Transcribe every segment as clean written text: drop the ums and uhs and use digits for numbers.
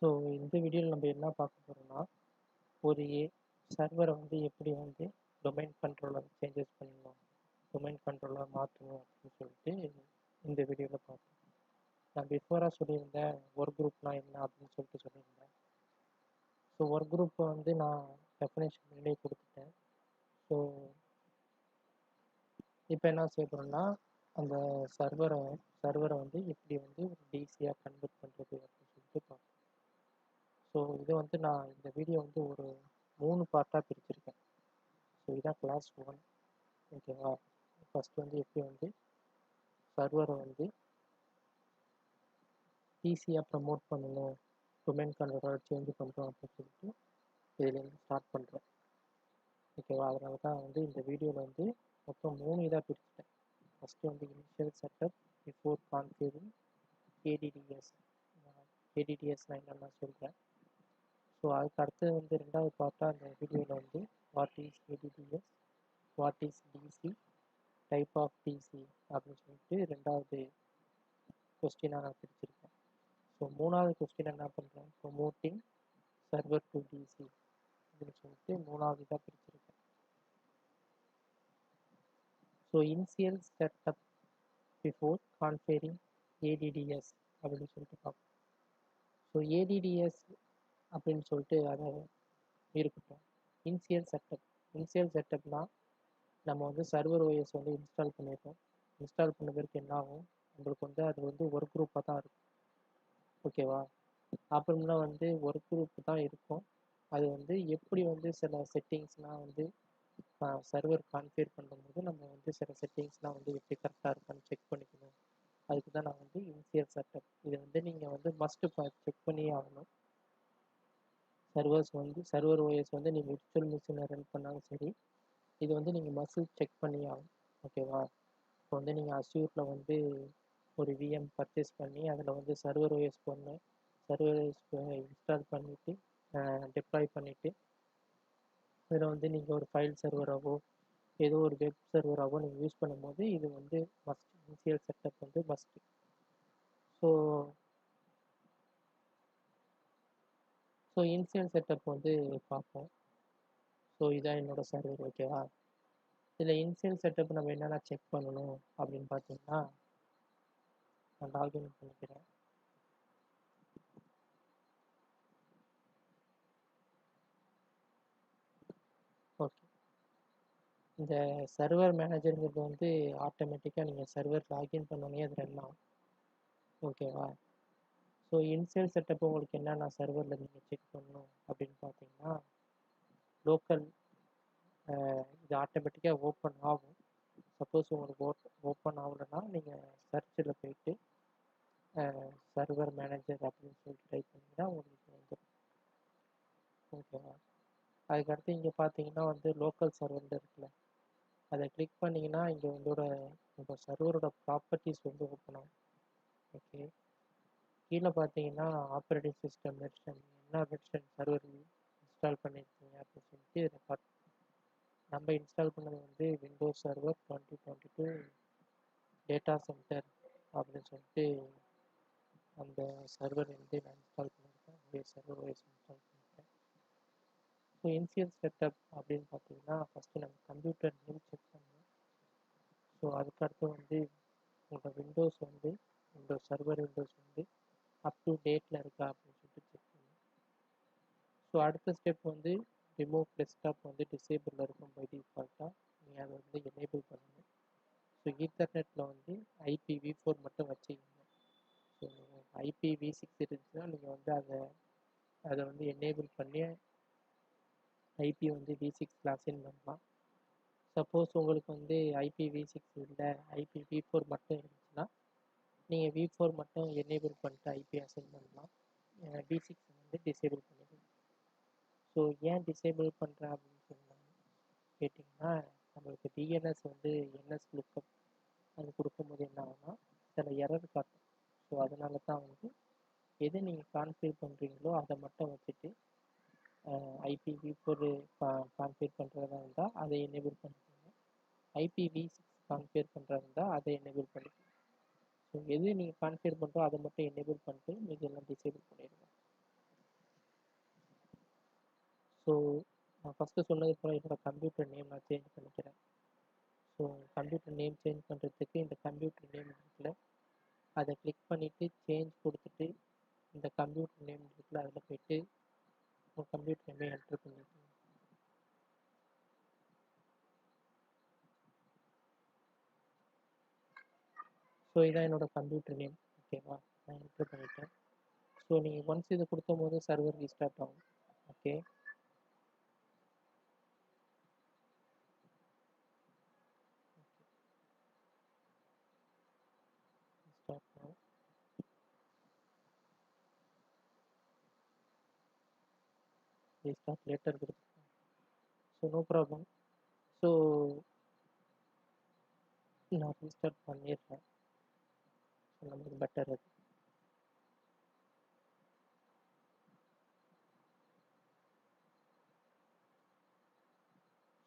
So இந்த வீடியோவில் நம்ம என்ன பார்க்க போகிறோம்னா ஒரு சர்வரை வந்து எப்படி வந்து டொமைன் கண்ட்ரோலர் சேஞ்சஸ் பண்ணணும், டொமைன் கண்ட்ரோலர் மாற்றணும் அப்படின்னு சொல்லிட்டு இந்த வீடியோவில் பார்ப்போம். நான் பிஃபோராக சொல்லியிருந்தேன் ஒர்க் குரூப்லாம் என்ன அப்படின்னு சொல்லிட்டு சொல்லியிருந்தேன். ஸோ ஒர்க் குரூப்பை வந்து நான் டெஃபினேஷன் முன்னாடியே கொடுத்துட்டேன். ஸோ இப்போ என்ன செய்ய போகிறோம்னா அந்த சர்வரை வந்து எப்படி வந்து ஒரு டிசியாக கன்வெர்ட் பண்ணுறது அப்படின்னு சொல்லிட்டு பார்ப்போம். ஸோ இதை வந்து நான் இந்த வீடியோ வந்து ஒரு 3 பார்ட்டாக பிரிச்சிருக்கேன். ஸோ இதான் கிளாஸ் 1. ஓகேவா? ஃபஸ்ட்டு வந்து எப்படி வந்து சர்வரை வந்து ஈஸியாக ப்ரமோட் பண்ணணும், டொமைன் கண்ட்ரோலர் சேஞ்ச் பண்ணுறோம் அப்படின்னு சொல்லிட்டு இதுலேருந்து ஸ்டார்ட் பண்ணுறேன். ஓகேவா? அதனால தான் வந்து இந்த வீடியோவில் வந்து மொத்தம் 3 இதாக பிரிச்சுட்டேன். ஃபஸ்ட்டு வந்து இனிஷியல் செட்டப் பிஃபோர் கான்ஃபிகரிங் ஏடிடிஎஸ். ஏடிடிஎஸ் நான் என்னென்ன சொல்கிறேன். ஸோ அதுக்கு அடுத்தது வந்து 2வது பார்ட்டாக அந்த வீடியோவில் வந்து what is ADDS, what is DC, type of DC அப்படின்னு சொல்லிட்டு 2வது கொஸ்டினாக நான் பிரிச்சிருக்கேன். ஸோ 3வது கொஸ்டின் என்ன பண்ணுறேன், ப்ரொமோட்டிங் சர்வர் டு டிசி அப்படின்னு சொல்லிட்டு 3வது இதாக பிரிச்சிருக்கேன். So initial setup before configuring ADDS அப்படின்னு சொல்லிட்டு பார்ப்போம். ஸோ ஏடிடிஎஸ் அப்படின்னு சொல்லிட்டு அதை இருக்கட்டும். இனிஷியல் செட்டப்னா நம்ம வந்து சர்வர் ஓஎஸ் வந்து இன்ஸ்டால் பண்ணியிருக்கோம். இன்ஸ்டால் பண்ண பிறகு என்ன ஆகும், உங்களுக்கு வந்து அது வந்து ஒர்க் குரூப்பாக தான் இருக்கும். ஓகேவா? அப்புறம்னா வந்து ஒர்க் குரூப் தான் இருக்கும். அது வந்து எப்படி வந்து சில செட்டிங்ஸ்லாம் வந்து சர்வர் கான்ஃபிகர் பண்ணும்போது நம்ம வந்து சில செட்டிங்ஸ்லாம் வந்து எப்படி கரெக்டாக இருக்கான்னு செக் பண்ணிக்கணும். அதுக்கு தான் நான் வந்து இனிஷியல் செட்டப் இதை வந்து நீங்கள் வந்து மஸ்ட்டு செக் பண்ணியே ஆகணும். சர்வர் ஓஎஸ் வந்து நீங்கள் விர்ச்சுவல் மிஷினை ரன் பண்ணாலும் சரி, இது வந்து நீங்கள் மஸ்ட் செக் பண்ணி ஆகணும். ஓகேவா? இப்போ வந்து நீங்கள் அஸ்யூரில் வந்து ஒரு விஎம் பர்ச்சேஸ் பண்ணி அதில் வந்து சர்வர் ஓஎஸ் இன்ஸ்டால் பண்ணிவிட்டு டிப்ளாய் பண்ணிவிட்டு அதில் வந்து நீங்கள் ஒரு ஃபைல் சர்வராகவோ ஏதோ ஒரு வெப் சர்வராகவோ நீங்கள் யூஸ் பண்ணும்போது இது வந்து மஸ்ட். இனிஷியல் செட்டப் வந்து மஸ்ட்டு. ஸோ இனிஷியல் செட்டப் வந்து பார்ப்போம். ஸோ இதான் என்னோடய சர்வர். ஓகேவா? இதில் இனிஷியல் செட்டப் நம்ம என்னென்ன செக் பண்ணணும் அப்படின்னு பார்த்தீங்கன்னா, நான் லாகின் பண்ணிக்கிறேன். ஓகே, இந்த சர்வர் மேனேஜருங்கிறது வந்து ஆட்டோமேட்டிக்காக நீங்கள் சர்வர் லாகின் பண்ணோன்னே அது ரன் ஆகும். ஓகேவா? ஸோ இனிஷியல் செட்டப் உங்களுக்கு என்னென்ன சர்வரில் நீங்கள் செக் பண்ணணும் அப்படின்னு பார்த்தீங்கன்னா, லோக்கல் இது ஆட்டோமேட்டிக்காக ஓப்பன் ஆகும். சப்போஸ் உங்களுக்கு ஓப்பன் ஆகலைன்னா நீங்கள் சர்ச்சில் போயிட்டு சர்வர் மேனேஜர் அப்படின்னு சொல்லிட்டு டைப் பண்ணிங்கன்னா உங்களுக்கு வந்துடும். ஓகேவா? அதுக்கடுத்து இங்கே பார்த்தீங்கன்னா வந்து லோக்கல் சர்வர் இருக்குல்ல, அதை கிளிக் பண்ணிங்கன்னா இங்கே உங்களோட சர்வரோட ப்ராப்பர்ட்டிஸ் வந்து ஓப்பன் ஆகும். ஓகே, கீழே பார்த்தீங்கன்னா ஆப்ரேட்டிங் சிஸ்டம் வெர்ஷன், என்ன வெர்ஷன் சர்வர் இன்ஸ்டால் பண்ணியிருக்கீங்க அப்படின்னு சொல்லிட்டு இதை பார்த்து நம்ம இன்ஸ்டால் பண்ணது வந்து விண்டோஸ் சர்வர் 2022 டேட்டா சென்டர் அப்படின்னு சொல்லிட்டு அந்த சர்வர் வந்து நான் இன்ஸ்டால் பண்ணியிருக்கேன். அப்படியே சர்வர் வைஸ் இன்ஸ்டால் பண்ணியிருக்கேன். ஸோ இனிஷியல் செட்டப் அப்படின்னு பார்த்தீங்கன்னா ஃபஸ்ட்டு நம்ம கம்ப்யூட்டர் நேம் செக் பண்ணணும். ஸோ அதுக்கடுத்து வந்து உங்களோட விண்டோஸ் சர்வர் விண்டோஸ் வந்து அப் டு டேட்டில் இருக்கா அப்படின்னு சொல்லிட்டு செக் பண்ணணும். ஸோ அடுத்த ஸ்டெப் வந்து ரிமூவ் டெஸ்க்டாப் வந்து டிசேபிளில் இருக்கும் பை டிஃபால்ட்டாக, நீங்கள் அதை வந்து எனேபிள் பண்ணணும். ஸோ ஈத்தர்நெட்டில் வந்து IPv4 மட்டும் வச்சுக்கோங்க. ஸோ IPv6 இருந்துச்சுன்னா நீங்கள் வந்து அதை வந்து எனேபிள் பண்ணி ஐபி வந்து V6 லாக்இன் பண்ணலாம். சப்போஸ் உங்களுக்கு வந்து IPv6 இல்லை, IPv4 மட்டும் இருந்துச்சுன்னா நீங்கள் V4 மட்டும் எனேபிள் பண்ணிட்டு ஐபி அசைன் பண்ணலாம். V6 வந்து டிசேபிள் பண்ணிக்கலாம். ஸோ ஏன் டிசேபிள் பண்ணுறேன் அப்படின்னு சொன்னாங்க கேட்டிங்கன்னா, நம்மளுக்கு டிஎன்எஸ் வந்து என்எஸ் லுக்கப் அது கொடுக்கும்போது என்ன ஆகும்னா சில எரர் காட்டும். ஸோ அதனால தான் வந்து எது நீங்கள் கான்ஃபிகர் பண்ணுறீங்களோ அதை மட்டும் வச்சுட்டு IPv4 கான்ஃபிகர் பண்ணுறதா இருந்தால் அதை எனேபிள் பண்ணிக்கோங்க. IPv6 கான்ஃபிகர் பண்ணுறதா இருந்தால் அதை எனேபிள் பண்ணிக்கோங்க. ஸோ எது நீங்கள் கான்ஃபிகர் பண்ணுறோ அதை மட்டும் எனேபிள் பண்ணிட்டு நீங்கள் எல்லாம் டிசேபிள் பண்ணிடுங்க. ஸோ நான் ஃபஸ்ட்டு சொன்னது போல் என்னோட கம்ப்யூட்டர் நேம் நான் சேஞ்ச் பண்ணிக்கிறேன். ஸோ கம்ப்யூட்டர் நேம் சேஞ்ச் பண்ணுறதுக்கு இந்த கம்ப்யூட்டர் நேம் இருக்குல்ல, அதை கிளிக் பண்ணிவிட்டு சேஞ்ச் கொடுத்துட்டு இந்த கம்ப்யூட்டர் நேம் இருக்குல்ல, அதில் போய்ட்டு உங்கள் கம்ப்யூட்டர் நேமே என்ட்ரு பண்ணிக்கோங்க. ஸோ இதான் என்னோட கம்ப்யூட்டர் நேம். ஓகேவா, நான் என்ட்ரு பண்ணிட்டேன். ஸோ நீங்கள் ஒன்ஸ் இதை கொடுக்கும் போது சர்வர் ரீஸ்டார்ட் ஆகும். ஓகே, ஸ்டார்ட் ஆகும். ரீஸ்டார்ட் லேட்டர் கொடுத்துருக்கேன். So no problem. ஸோ நான் ரீஸ்டார்ட் பண்ணிடுறேன். ஸோ நம்மளுக்கு பெட்டர் அது.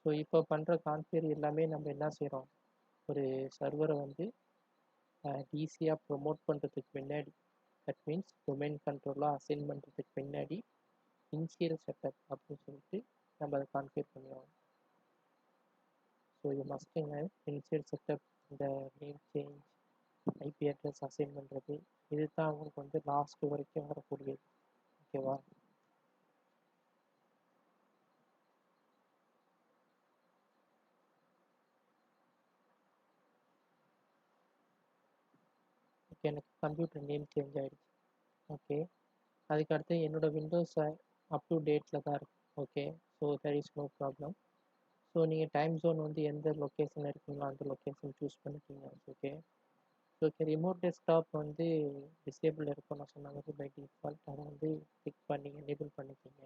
ஸோ இப்போ பண்ணுற கான்ஃபிகர் எல்லாமே நம்ம என்ன செய்கிறோம், ஒரு சர்வரை வந்து ஈஸியாக ப்ரொமோட் பண்ணுறதுக்கு பின்னாடி, தட் மீன்ஸ் டொமைன் கண்ட்ரோலாக அசைன் பண்ணுறதுக்கு பின்னாடி இனிஷியல் செட்டப் அப்படின்னு சொல்லிட்டு நம்ம அதை கான்ஃபிகர் பண்ணுவோம். ஸோ இது மஸ்ட்டுங்க. இனிஷியல் செட்டப், இந்த name change, IP address assign பண்ணுறது, இது தான் அவங்களுக்கு வந்து லாஸ்ட் வரைக்கும் வரக்கூடியது. ஓகேவா, ஓகே. எனக்கு கம்ப்யூட்டர் நேம் சேஞ்ச் ஆகிடுச்சு. ஓகே, அதுக்கடுத்து என்னோட விண்டோஸ் அப் டு டேட்டில் தான் இருக்குது. Okay, so there is no problem. So நீங்கள் டைம் ஜோன் வந்து எந்த லொக்கேஷனில் இருக்கீங்களோ அந்த லொக்கேஷன் சூஸ் பண்ணிக்கிங்க. Okay, okay. ரிமோட் டெஸ்க்டாப் வந்து டிசேபிள் இருக்கும் நான் சொன்ன மாதிரி பை டிஃபால்ட். அதை வந்து கிளிக் பண்ணி எனேபிள் பண்ணிக்கிங்க.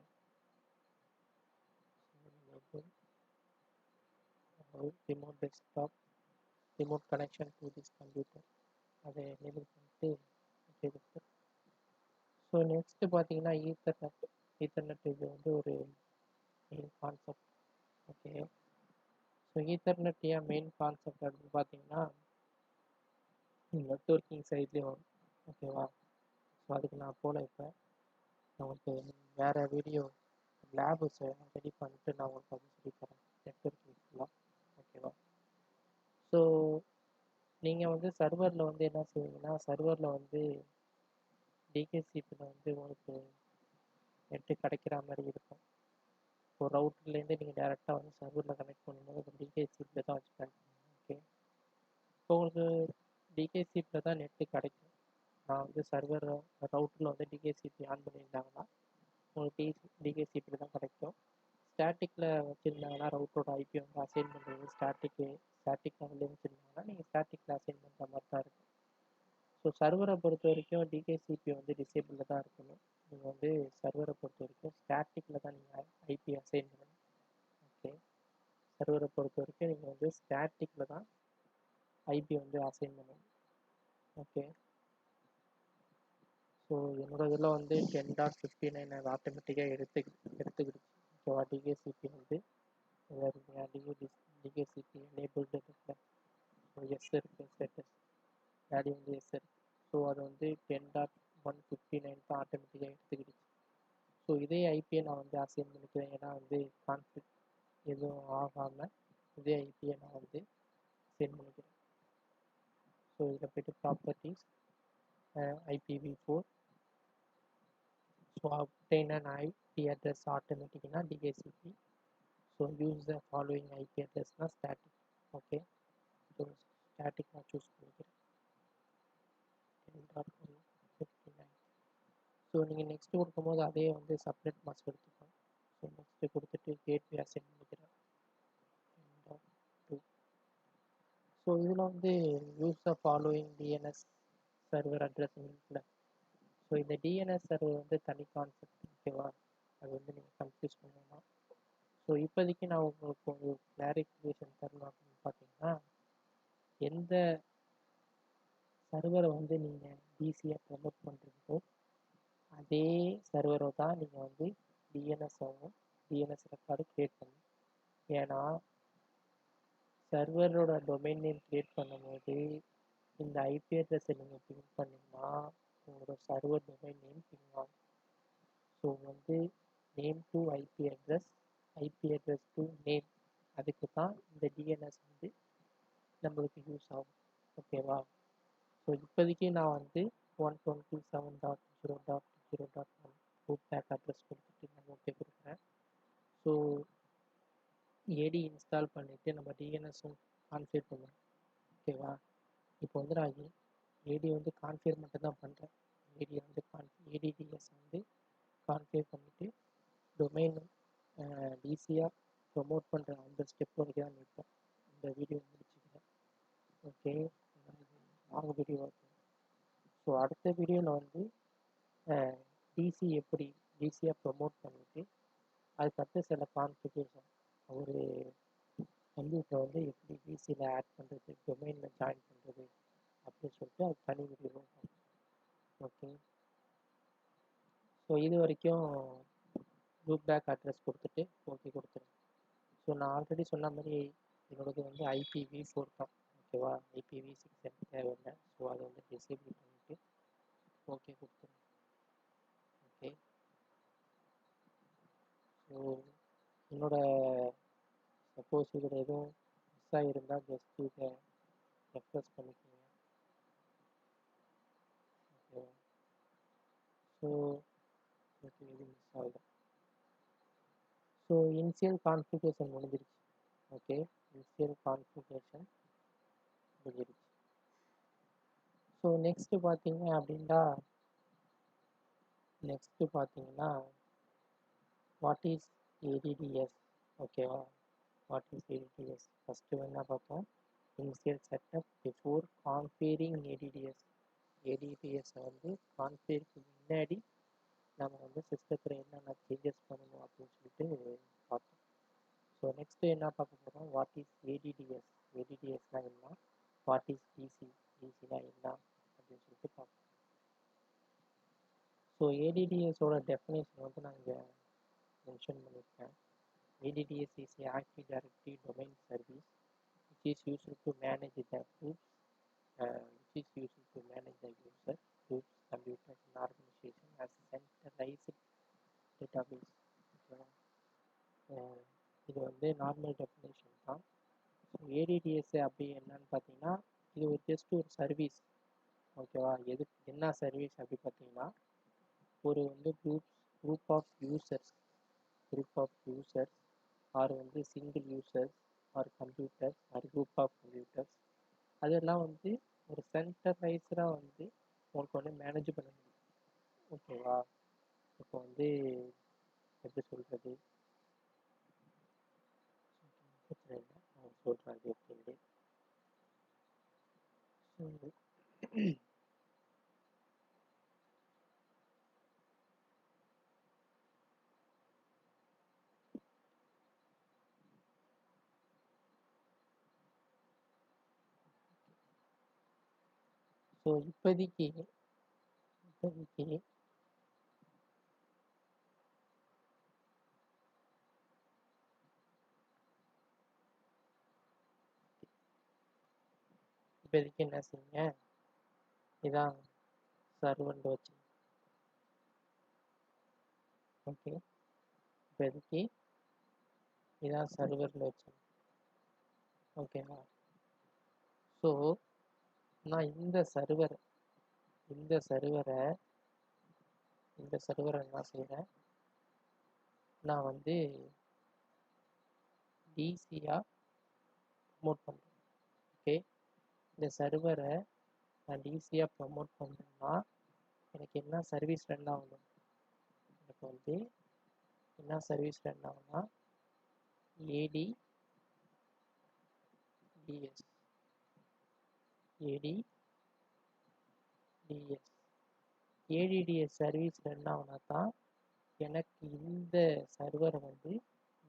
Remote desktop, remote connection to this computer, அதை எனேபிள் பண்ணிட்டு ஓகே கொடுத்து. ஸோ நெக்ஸ்ட்டு பார்த்தீங்கன்னா ஈத்தர்நெட். ஈத்தர்நெட் இது வந்து ஒரு main concept. Okay, so ethernet ஏன் மெயின் கான்செப்ட் அப்படின்னு பார்த்தீங்கன்னா நெட்ஒர்க்கிங் சைட்லேயும் வரும். ஓகேவா, ஸோ அதுக்கு நான் போல இப்போ நான் உங்களுக்கு வேறு வீடியோ லேபுஸை ரெடி பண்ணிட்டு நான் உங்களுக்கு அதை சொல்லித்தரேன் நெட்ஒர்க்கிங் ஃபுல்லாக. ஓகேவா, ஸோ நீங்கள் வந்து சர்வரில் வந்து என்ன செய்வீங்கன்னா, சர்வரில் வந்து டிகேசிபியில் வந்து உங்களுக்கு நெட்டு கிடைக்கிற மாதிரி இருக்கும். இப்போ ரவுட்டர்லேருந்து நீங்கள் டேரெக்டாக வந்து சர்வரில் கனெக்ட் பண்ணும்போது அந்த டிகேசிபியில் தான் வச்சு கனெக்ட் பண்ணுங்கள். ஓகே, இப்போ உங்களுக்கு டிகேசிபியில் தான் நெட்டு கிடைக்கும். நான் வந்து சர்வர் ரவுட்டரில் வந்து டிகேசிபி ஆன் பண்ணியிருந்தாங்கன்னா உங்களுக்கு டிகேசிபியில் தான் கிடைக்கும். ஸ்டாட்டிக்கில் வச்சுருந்தாங்கன்னா ரவுட்டரோட ஐபி வந்து அசைன் பண்ணுறது ஸ்டாட்டிக் லெவலில் வச்சுருந்தாங்கன்னா நீங்கள் ஸ்டாட்டிக்கில் அசைன் பண்ணுற மாதிரி தான் இருக்கும். ஸோ சர்வரை பொறுத்த வரைக்கும் டிகேசிபி வந்து டிசேபிளில் தான் இருக்கணும். நீங்கள் வந்து சர்வரை பொறுத்த வரைக்கும் ஸ்டாட்டிக்கில் தான் நீங்கள் ஐபி அசைன் பண்ணணும். ஓகே, சர்வரை பொறுத்த வரைக்கும் நீங்கள் வந்து ஸ்டாட்டிக்கில் தான் ஐபி வந்து அசைன் பண்ணணும். ஓகே, ஸோ என்னோட இதில் வந்து 10.59 அது ஆட்டோமேட்டிக்காக எடுத்துக்கிடுச்சு. ஓகேவா, டிகேசிபி வந்து டிகேசிபி எனேபிள்டு இருக்குல்ல, ஸோ எஸ் இருக்குது ஸ்டேட்டஸ் வேல்யூ வந்து எஸ் இருக்குது. ஸோ அது வந்து 10.159 தான் ஆட்டோமேட்டிக்காக எடுத்துக்கிடுச்சு. ஸோ இதே ஐபியை நான் வந்து அசைன் பண்ணிக்கிறேன். ஏன்னா வந்து கான்ஃப்ளிக்ட் எதுவும் ஆகாமல் இதே ஐபியை நான் வந்து அசைன் பண்ணிக்கிறேன். ஸோ இதில் போய்ட்டு properties, IPv4, so obtain an IP address ஆட்டோமேட்டிக்னா DHCP. So use the following IP அட்ரஸ்னால் ஸ்டாட்டிக். ஓகே, ஸோ ஸ்டாட்டிக் நான் சூஸ் பண்ணிக்கிறேன் 10.159. ஸோ நீங்கள் நெக்ஸ்ட்டு கொடுக்கும்போது அதே வந்து செப்பரேட் மாஸ்க் எடுத்துக்கோங்க. ஸோ நெக்ஸ்ட்டு கொடுத்துட்டு கேட்வே அசைன் பண்ணிக்கிறேன் 10.2. ஸோ இதில் வந்து use the following DNS server address இருக்குல்ல, ஸோ இந்த டிஎன்எஸ் சர்வர் வந்து தனி கான்செப்ட். ஓகேவா, அது வந்து நீங்கள் கன்ஃபியூஸ் பண்ணலாம். ஸோ இப்போதைக்கு நான் உங்களுக்கு ஒரு கிளாரிஃபிகேஷன் தரணும் அப்படின்னு பார்த்தீங்கன்னா, எந்த சர்வரை வந்து நீங்கள் ஈஸியாக ப்ரமோட் பண்ணுறீங்களோ அதே சர்வரை தான் நீங்கள் வந்து டிஎன்எஸ்ஸாகவும் டிஎன்எஸ் ரெக்கார்டு க்ரியேட் பண்ணணும். ஏன்னா சர்வரோட டொமைன் நேம் க்ரியேட் பண்ணும்போது இந்த ஐபி அட்ரஸை நீங்கள் பிங் பண்ணிங்கன்னா உங்களோட சர்வர் டொமைன் நேம் பிங் ஆகும். ஸோ வந்து name to IP address to name, அதுக்கு தான் இந்த டிஎன்எஸ் வந்து நம்மளுக்கு யூஸ் ஆகும். ஓகேவா? ஸோ இப்போதைக்கு நான் வந்து 127.0.0.1 ரூட் பேக் அட்ரஸ் கொடுத்துட்டு நான் ஓகே கொடுக்குறேன். ஸோ ஏடி இன்ஸ்டால் பண்ணிவிட்டு நம்ம டிஎன்எஸும் கான்ஃபிகர் பண்ணுவோம். ஓகேவா? இப்போ வந்து நான் ஏடி வந்து கான்ஃபிகர் மட்டும் தான் பண்ணுறேன். ஏடிடிஎஸ் வந்து கான்ஃபிகர் பண்ணிவிட்டு டொமைன் ஈஸியாக ப்ரொமோட் பண்ணுற அந்த ஸ்டெப் வரைக்கும் தான் நிற்பேன். இந்த வீடியோ முடிச்சுக்கிறேன். ஓகே, லாங் வீடியோ இருக்கும். ஸோ அடுத்த வீடியோவில் வந்து டிசி எப்படி ஈஸியாக ப்ரொமோட் பண்ணிவிட்டு அதுக்கடுத்து சில கான்ஃபிகரேஷன் ஒரு கம்ப்யூட்டரை வந்து எப்படி டிசியில் ஆட் பண்ணுறது, டொமைனில் ஜாயின் பண்ணுறது அப்படின்னு சொல்லிட்டு அது தனி வீடியோ இருக்கும். ஓகே, ஸோ இது வரைக்கும் லூப் பேக் அட்ரஸ் கொடுத்துட்டு ஓகே கொடுத்துருங்க. ஸோ நான் ஆல்ரெடி சொன்ன மாதிரி என்னோடது வந்து IPv4 தான். ஓகேவா? IPv6 எனக்கு தேவையில்லை. ஸோ அதை வந்து டிசேபிள் பண்ணிவிட்டு ஓகே கொடுத்துருங்க. ஓகே, ஸோ என்னோட சப்போஸ் இதில் எதுவும் மிஸ் ஆகிருந்தால் ஜஸ்ட் இதை ரெஃப்ரெஷ் பண்ணிக்கோங்க. ஓகே, ஸோ ஓகே, இது மிஸ் ஆகுது. ஸோ இனிஷியல் கான்ஃபிகரேஷன் முடிஞ்சிருச்சு. ஓகே, இனிஷியல் கான்ஃபிகரேஷன் முடிஞ்சிருச்சு. ஸோ நெக்ஸ்ட்டு பார்த்தீங்கன்னா வாட் இஸ் ஏடிடிஎஸ்? ஓகேவா? What is ADDS? ஃபஸ்ட்டு என்ன பார்த்தோம்? Initial setup before configuring ADDS. ஏடிடிஎஸை வந்து கான்ஃபிகருக்கு முன்னாடி நம்ம வந்து சிஸ்டத்தில் என்னென்ன சேஞ்சஸ் பண்ணணும் அப்படின்னு சொல்லிட்டு பார்த்தோம். ஸோ நெக்ஸ்ட்டு என்ன பார்க்க போகிறோம்? What is ஏடிடிஎஸ்? ஏடிடிஎஸ்னால் என்ன? வாட் இஸ் டிசினா என்ன அப்படின்னு சொல்லிட்டு பார்ப்போம். ஸோ ஏடிடிஎஸோட டெஃபினேஷன் வந்து நான் இங்கே மென்ஷன் பண்ணியிருக்கேன். ADDS is a Active Directory domain service which is used to manage the groups, which is used to manage the user, groups, computers, and organization as centralized database. இது வந்து normal definition தான். So ஏடிடிஎஸ் அப்படி என்னன்னு பார்த்தீங்கன்னா இது ஒரு just ஒரு service. ஓகேவா? என்ன சர்வீஸ் அப்படி பார்த்தீங்கன்னா ஒரு வந்து குரூப் ஆஃப் யூசர்ஸ் ஆர் வந்து single users or computers or group of computers அதெல்லாம் வந்து ஒரு சென்டரைஸ்டாக வந்து உங்களுக்கு வந்து மேனேஜ் பண்ண முடியும். ஓகேவா? இப்போ வந்து எப்படி சொல்கிறது, பிரச்சனை இல்லை, நான் சொல்கிறேன் அது எப்படின்னு. ஸோ இப்போதைக்கு என்ன செய்யுங்க, இதான் சர்வர்னு வச்சு. ஓகே, இப்போதைக்கு இதான் சர்வரில் வச்சு. ஓகேவா? ஸோ நான் இந்த சர்வரை என்ன செய்கிறேன், நான் வந்து டிசியாக ப்ரமோட் பண்ணுறேன். ஓகே, இந்த சர்வரை நான் டிசியாக ப்ரமோட் பண்ணுறேன்னா எனக்கு என்ன சர்வீஸ் ரன் ஆகணும்? எனக்கு வந்து என்ன சர்வீஸ் ரன் ஆகும்னா ஏடிடிஎஸ் சர்வீஸ் ரன் ஆகுனா தான் எனக்கு இந்த சர்வரை வந்து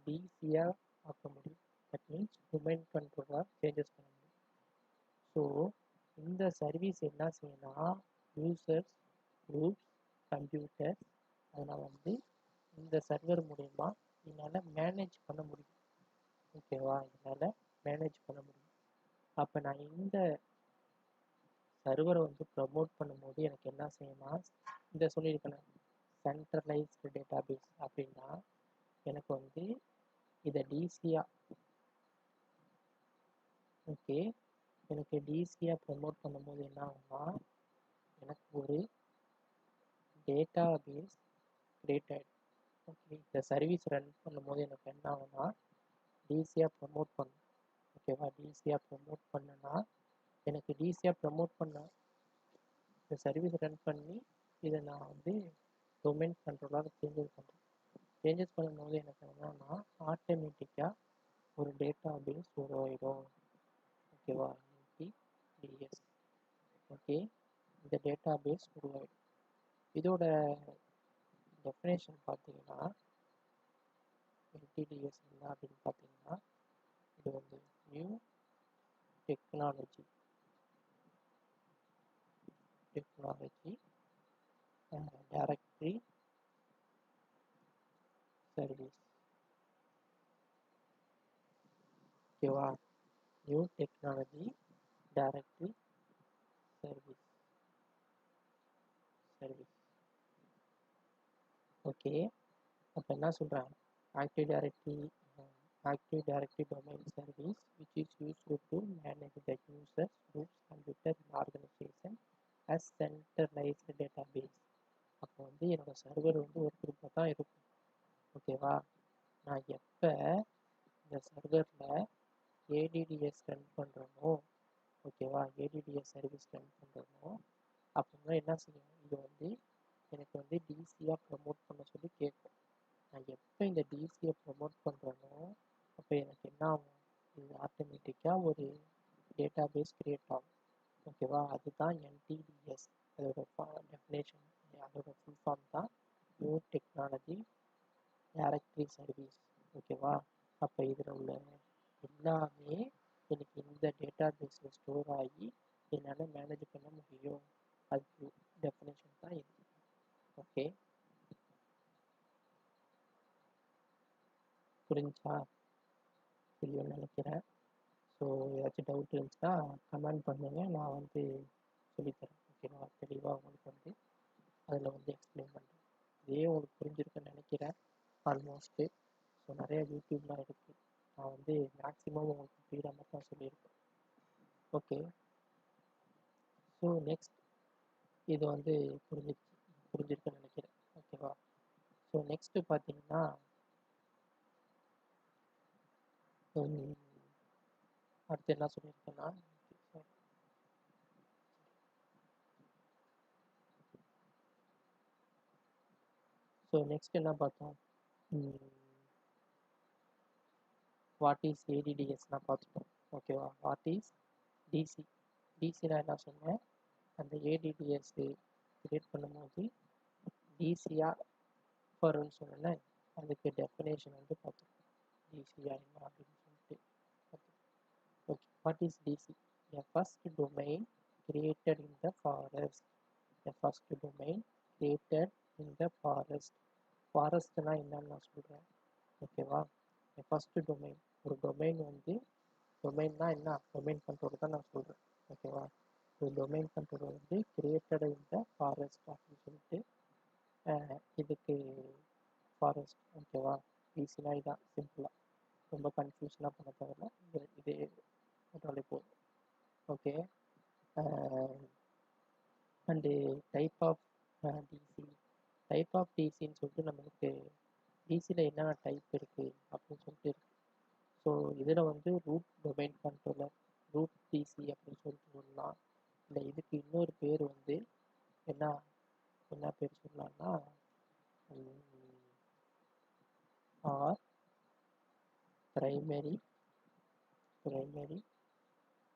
டிசியாக ஆக்க முடியும். தட் மீன்ஸ் டொமைன் கண்ட்ரோலாக சேஞ்சஸ் பண்ண முடியும். ஸோ இந்த சர்வீஸ் என்ன செய்யணும்னா யூசர்ஸ், குரூப்ஸ், கம்ப்யூட்டர்ஸ் அதெல்லாம் வந்து இந்த சர்வர் மூலயமா என்னால் மேனேஜ் பண்ண முடியும். ஓகேவா? என்னால் மேனேஜ் பண்ண முடியும். அப்போ நான் இந்த சர்வரை வந்து ப்ரமோட் பண்ணும்போது எனக்கு என்ன செய்யணும்னா இந்த சொல்லியிருக்கேன் சென்ட்ரலைஸ்டு டேட்டாபேஸ் அப்படின்னா எனக்கு வந்து இதை டிசியாக ஓகே எனக்கு டிசியாக ப்ரமோட் பண்ணும்போது என்ன ஆகும்னா எனக்கு ஒரு டேட்டாபேஸ் கிரியேட் ஆகிடும். ஓகே இந்த சர்வீஸ் ரன் பண்ணும்போது எனக்கு என்ன ஆகும்னா டிசியாக ப்ரமோட் பண்ணும். ஓகேவா டிசியாக ப்ரமோட் பண்ணனா எனக்கு டிசியாக ப்ரமோட் பண்ண இந்த சர்வீஸ் ரன் பண்ணி இதை நான் வந்து டொமைன் கண்ட்ரோலாக சேஞ்சஸ் பண்ணுறேன். சேஞ்சஸ் பண்ணும்போது எனக்கு என்னன்னா ஆட்டோமேட்டிக்காக ஒரு டேட்டாபேஸ் உருவாயிடும். ஓகேவா டிஎஸ் ஓகே இந்த டேட்டாபேஸ் உருவாயிடும். இதோட டெஃபினேஷன் பார்த்தீங்கன்னா என்டிடிஎஸ் என்ன அப்படின்னு பார்த்தீங்கன்னா இது வந்து நியூ டெக்னாலஜி டைரக்டரி சர்வீஸ். ஓகேவா new technology directory service okay அப்போ என்ன சொல்கிறாங்க active directory domain service which is used to manage the users groups computer in organization as centralized database. அப்போ வந்து என்னோட சர்வர் வந்து ஒரு குரூப்பில் தான் இருக்கும். ஓகேவா நான் எப்போ இந்த சர்வரில் ஏடிடிஎஸ் ரன் பண்ணுறனோ ஓகேவா ஏடிடிஎஸ் சர்வீஸ் ரன் பண்ணுறனோ அப்படின்னா என்ன செய்யணும் இது வந்து எனக்கு வந்து டிசியாக ப்ரமோட் பண்ண சொல்லி கேட்கும். நான் எப்போ இந்த டிசியை ப்ரமோட் பண்ணுறனோ அப்போ எனக்கு என்ன ஆகும் இது ஆட்டோமேட்டிக்காக ஒரு டேட்டாபேஸ் கிரியேட் ஆகும். ஓகேவா அதுதான் என்டிடிஎஸ் அதோட டெஃபினேஷன் அதோட ஃபுல் ஃபார்ம் தான் நியூ டெக்னாலஜி டைரக்டரி சர்வீஸ். ஓகேவா அப்போ இதில் உள்ள எல்லாமே எனக்கு இந்த டேட்டாபேஸில் ஸ்டோர் ஆகி என்னால் மேனேஜ் பண்ண முடியும். அதுக்கு டெஃபினேஷன் தான் இது. ஓகே புரிஞ்சா புரியும்னு நினைக்கிறேன். ஸோ ஏதாச்சும் டவுட் இருந்துச்சுன்னா கமெண்ட் பண்ணுங்கள், நான் வந்து சொல்லித்தரேன். ஓகேவா தெளிவாக உங்களுக்கு வந்து அதில் வந்து எக்ஸ்பிளைன் பண்ணுறேன். இதே உங்களுக்கு புரிஞ்சிருக்குன்னு நினைக்கிறேன் ஆல்மோஸ்ட்டு. ஸோ நிறைய யூடியூப்லாம் இருக்குது, நான் வந்து மேக்ஸிமம் உங்களுக்கு ஃப்ரீடாக தான் சொல்லியிருக்கேன். ஓகே ஸோ நெக்ஸ்ட் இது வந்து புரிஞ்சிருக்குன்னு நினைக்கிறேன். ஓகேவா ஸோ நெக்ஸ்ட்டு பார்த்தீங்கன்னா அடுத்து என்ன சொல்லியிருக்கேன்னா ஸோ நெக்ஸ்ட் என்ன பார்த்தோம் வாட் இஸ் ஏடிடிஎஸ்லாம் பார்த்துட்டோம். ஓகேவா வாட் இஸ் டிசினா என்ன சொன்னேன் அந்த ஏடிடிஎஸ் கிரியேட் பண்ணும்போது டிசியாக வரும்னு சொன்னேன். அதுக்கு டெஃபினேஷன் வந்து பார்த்துருக்கோம் டிசியா என்ன அப்படின்னு சொல்லிட்டு பார்த்துருக்கோம். Okay what is DC a first domain created in the forest. A first domain created in the forest. ஃபாரஸ்ட்னா என்னன்னு நான் சொல்கிறேன். ஓகேவா ஃபர்ஸ்ட் டொமைன் ஒரு டொமைன் வந்து டொமைன்னா என்ன டொமைன் கண்ட்ரோல் தான் நான் சொல்கிறேன். ஓகேவா ஒரு டொமைன் கண்ட்ரோல் வந்து கிரியேட்டட் இன் த ஃபாரஸ்ட் அப்படின்னு சொல்லிட்டு இதுக்கு ஃபாரஸ்ட். ஓகேவா ஈஸினா இதான் சிம்பிளாக ரொம்ப கன்ஃபியூஷனாக பண்ண தேவையில்ல, இதே போட்டாலே போதும். ஓகே அண்டு டைப் ஆஃப் டிசின்னு சொல்லிட்டு நம்மளுக்கு டிசியில் என்னென்ன டைப் இருக்குது அப்படின்னு சொல்லிட்டு இருக்குது. ஸோ இதில் வந்து root domain controller root DC அப்படின்னு சொல்லிட்டு சொல்லலாம். இல்லை இதுக்கு இன்னொரு பேர் வந்து என்ன பேர் சொல்லலாம்னா or primary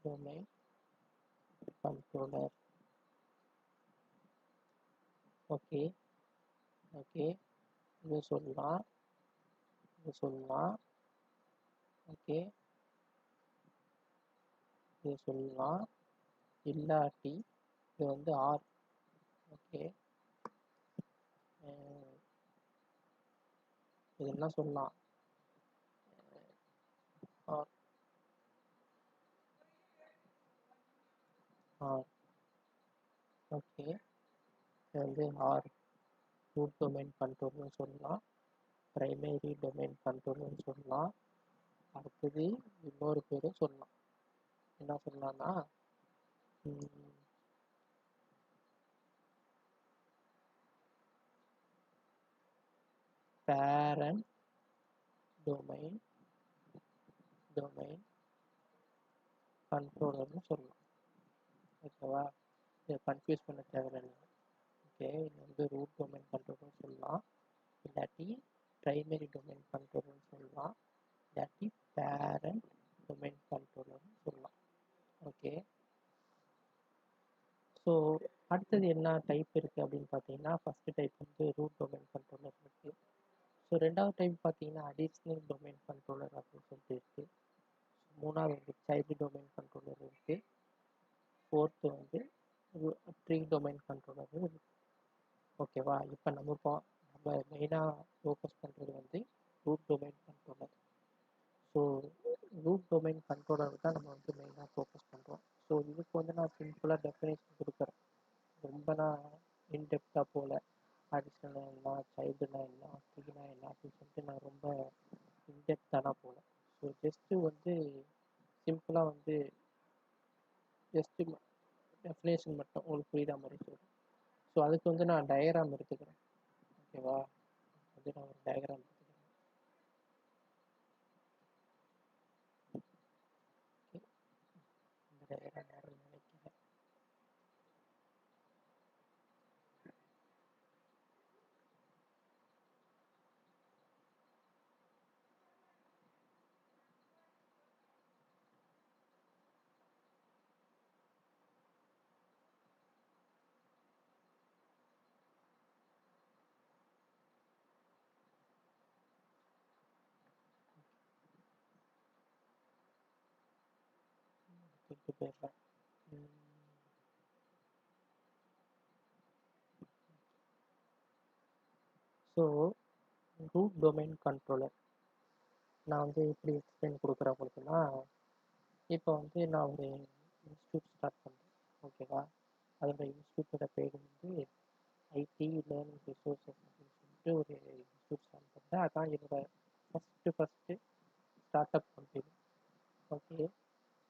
domain controller. Okay இது சொல்லலாம் ஓகே இது சொல்லலாம் இல்லாட்டி இது வந்து ஆர். ஓகே இது என்ன சொல்லலாம் ஆர் ஓகே இது வந்து ஆர் ரூட் டொமைன் கண்ட்ரோல்னு சொல்லலாம், ப்ரைமரி டொமைன் கண்ட்ரோல்னு சொல்லலாம். அடுத்தது இன்னொரு பேரும் சொல்லலாம். என்ன சொல்லலாம்னா பேரண்ட் டொமைன் கண்ட்ரோலர்னு சொல்லலாம். ஓகேவா? இதை கன்ஃபியூஸ் பண்ண தேவையில்லை. ஓகே, இது வந்து ரூட் டொமைன் கண்ட்ரோல்னு சொல்லலாம், இல்லாட்டி ப்ரைமரி டொமைன் கண்ட்ரோலர்னு சொல்லலாம், இல்லாட்டி பேரண்ட் டொமைன் கண்ட்ரோலர்னு சொல்லலாம். ஓகே, ஸோ அடுத்தது என்ன டைப் இருக்குது அப்படின்னு பார்த்தீங்கன்னா, ஃபஸ்ட்டு டைப் வந்து ரூட் டொமைன் கண்ட்ரோலர் இருக்குது. ஸோ ரெண்டாவது டைப் பார்த்தீங்கன்னா அடிஷ்னல் டொமைன் கண்ட்ரோலர் அப்படின்னு சொல்லிட்டு இருக்குது. மூணாவது வந்து சைல்டு டொமைன் கண்ட்ரோலர் இருக்குது. ஃபோர்த்து வந்து ட்ரீ டொமைன் கண்ட்ரோலர் இருக்குது. ஓகேவா? இப்போ நம்ம மெயினாக ஃபோக்கஸ் பண்ணுறது வந்து root domain controller. So root domain controller தான் நம்ம வந்து மெயினாக ஃபோக்கஸ் பண்ணுறோம். ஸோ இதுக்கு வந்து நான் சிம்பிளாக டெஃபினேஷன் கொடுக்குறேன். ரொம்ப நான் இன்டெப்த்தாக போகல. அடிஷ்னல் என்ன, சைல்டுனா என்ன, ட்ரீனா என்ன அப்படின்னு சொல்லிட்டு நான் ரொம்ப இன்டெப்த்தானா போகல. ஸோ ஜஸ்ட்டு வந்து சிம்பிளாக வந்து ஜஸ்ட்டு டெஃபினேஷன் மட்டும் உங்களுக்கு புரியுற மாதிரி சொல்கிறேன். ஸோ அதுக்கு வந்து நான் டயக்ராம் எடுத்துக்கிறேன். ஓகேவா? வந்து நான் ஒரு டயக்ராம் எடுத்துக்கிறேன். ஓகே, இந்த டயக்ராம் யாரும் நினைக்கிறேன். தூக்கி போயிடுறேன். ஸோ ரூட் டொமைன் கண்ட்ரோலர் நான் வந்து எப்படி எக்ஸ்பிளைன் கொடுக்குறேன் உங்களுக்குன்னா, இப்போ வந்து நான் ஒரு இன்ஸ்டியூட் ஸ்டார்ட் பண்ணுறேன். ஓகேவா? அதோட இன்ஸ்டியூட்டோட பேர் வந்து ஐடி லேர்னிங் ரிசோர்ஸஸ் அப்படின்னு சொல்லிட்டு ஒரு இன்ஸ்டியூட் ஸ்டார்ட் பண்ணுறேன். அதான் என்னோட first start up company. Okay,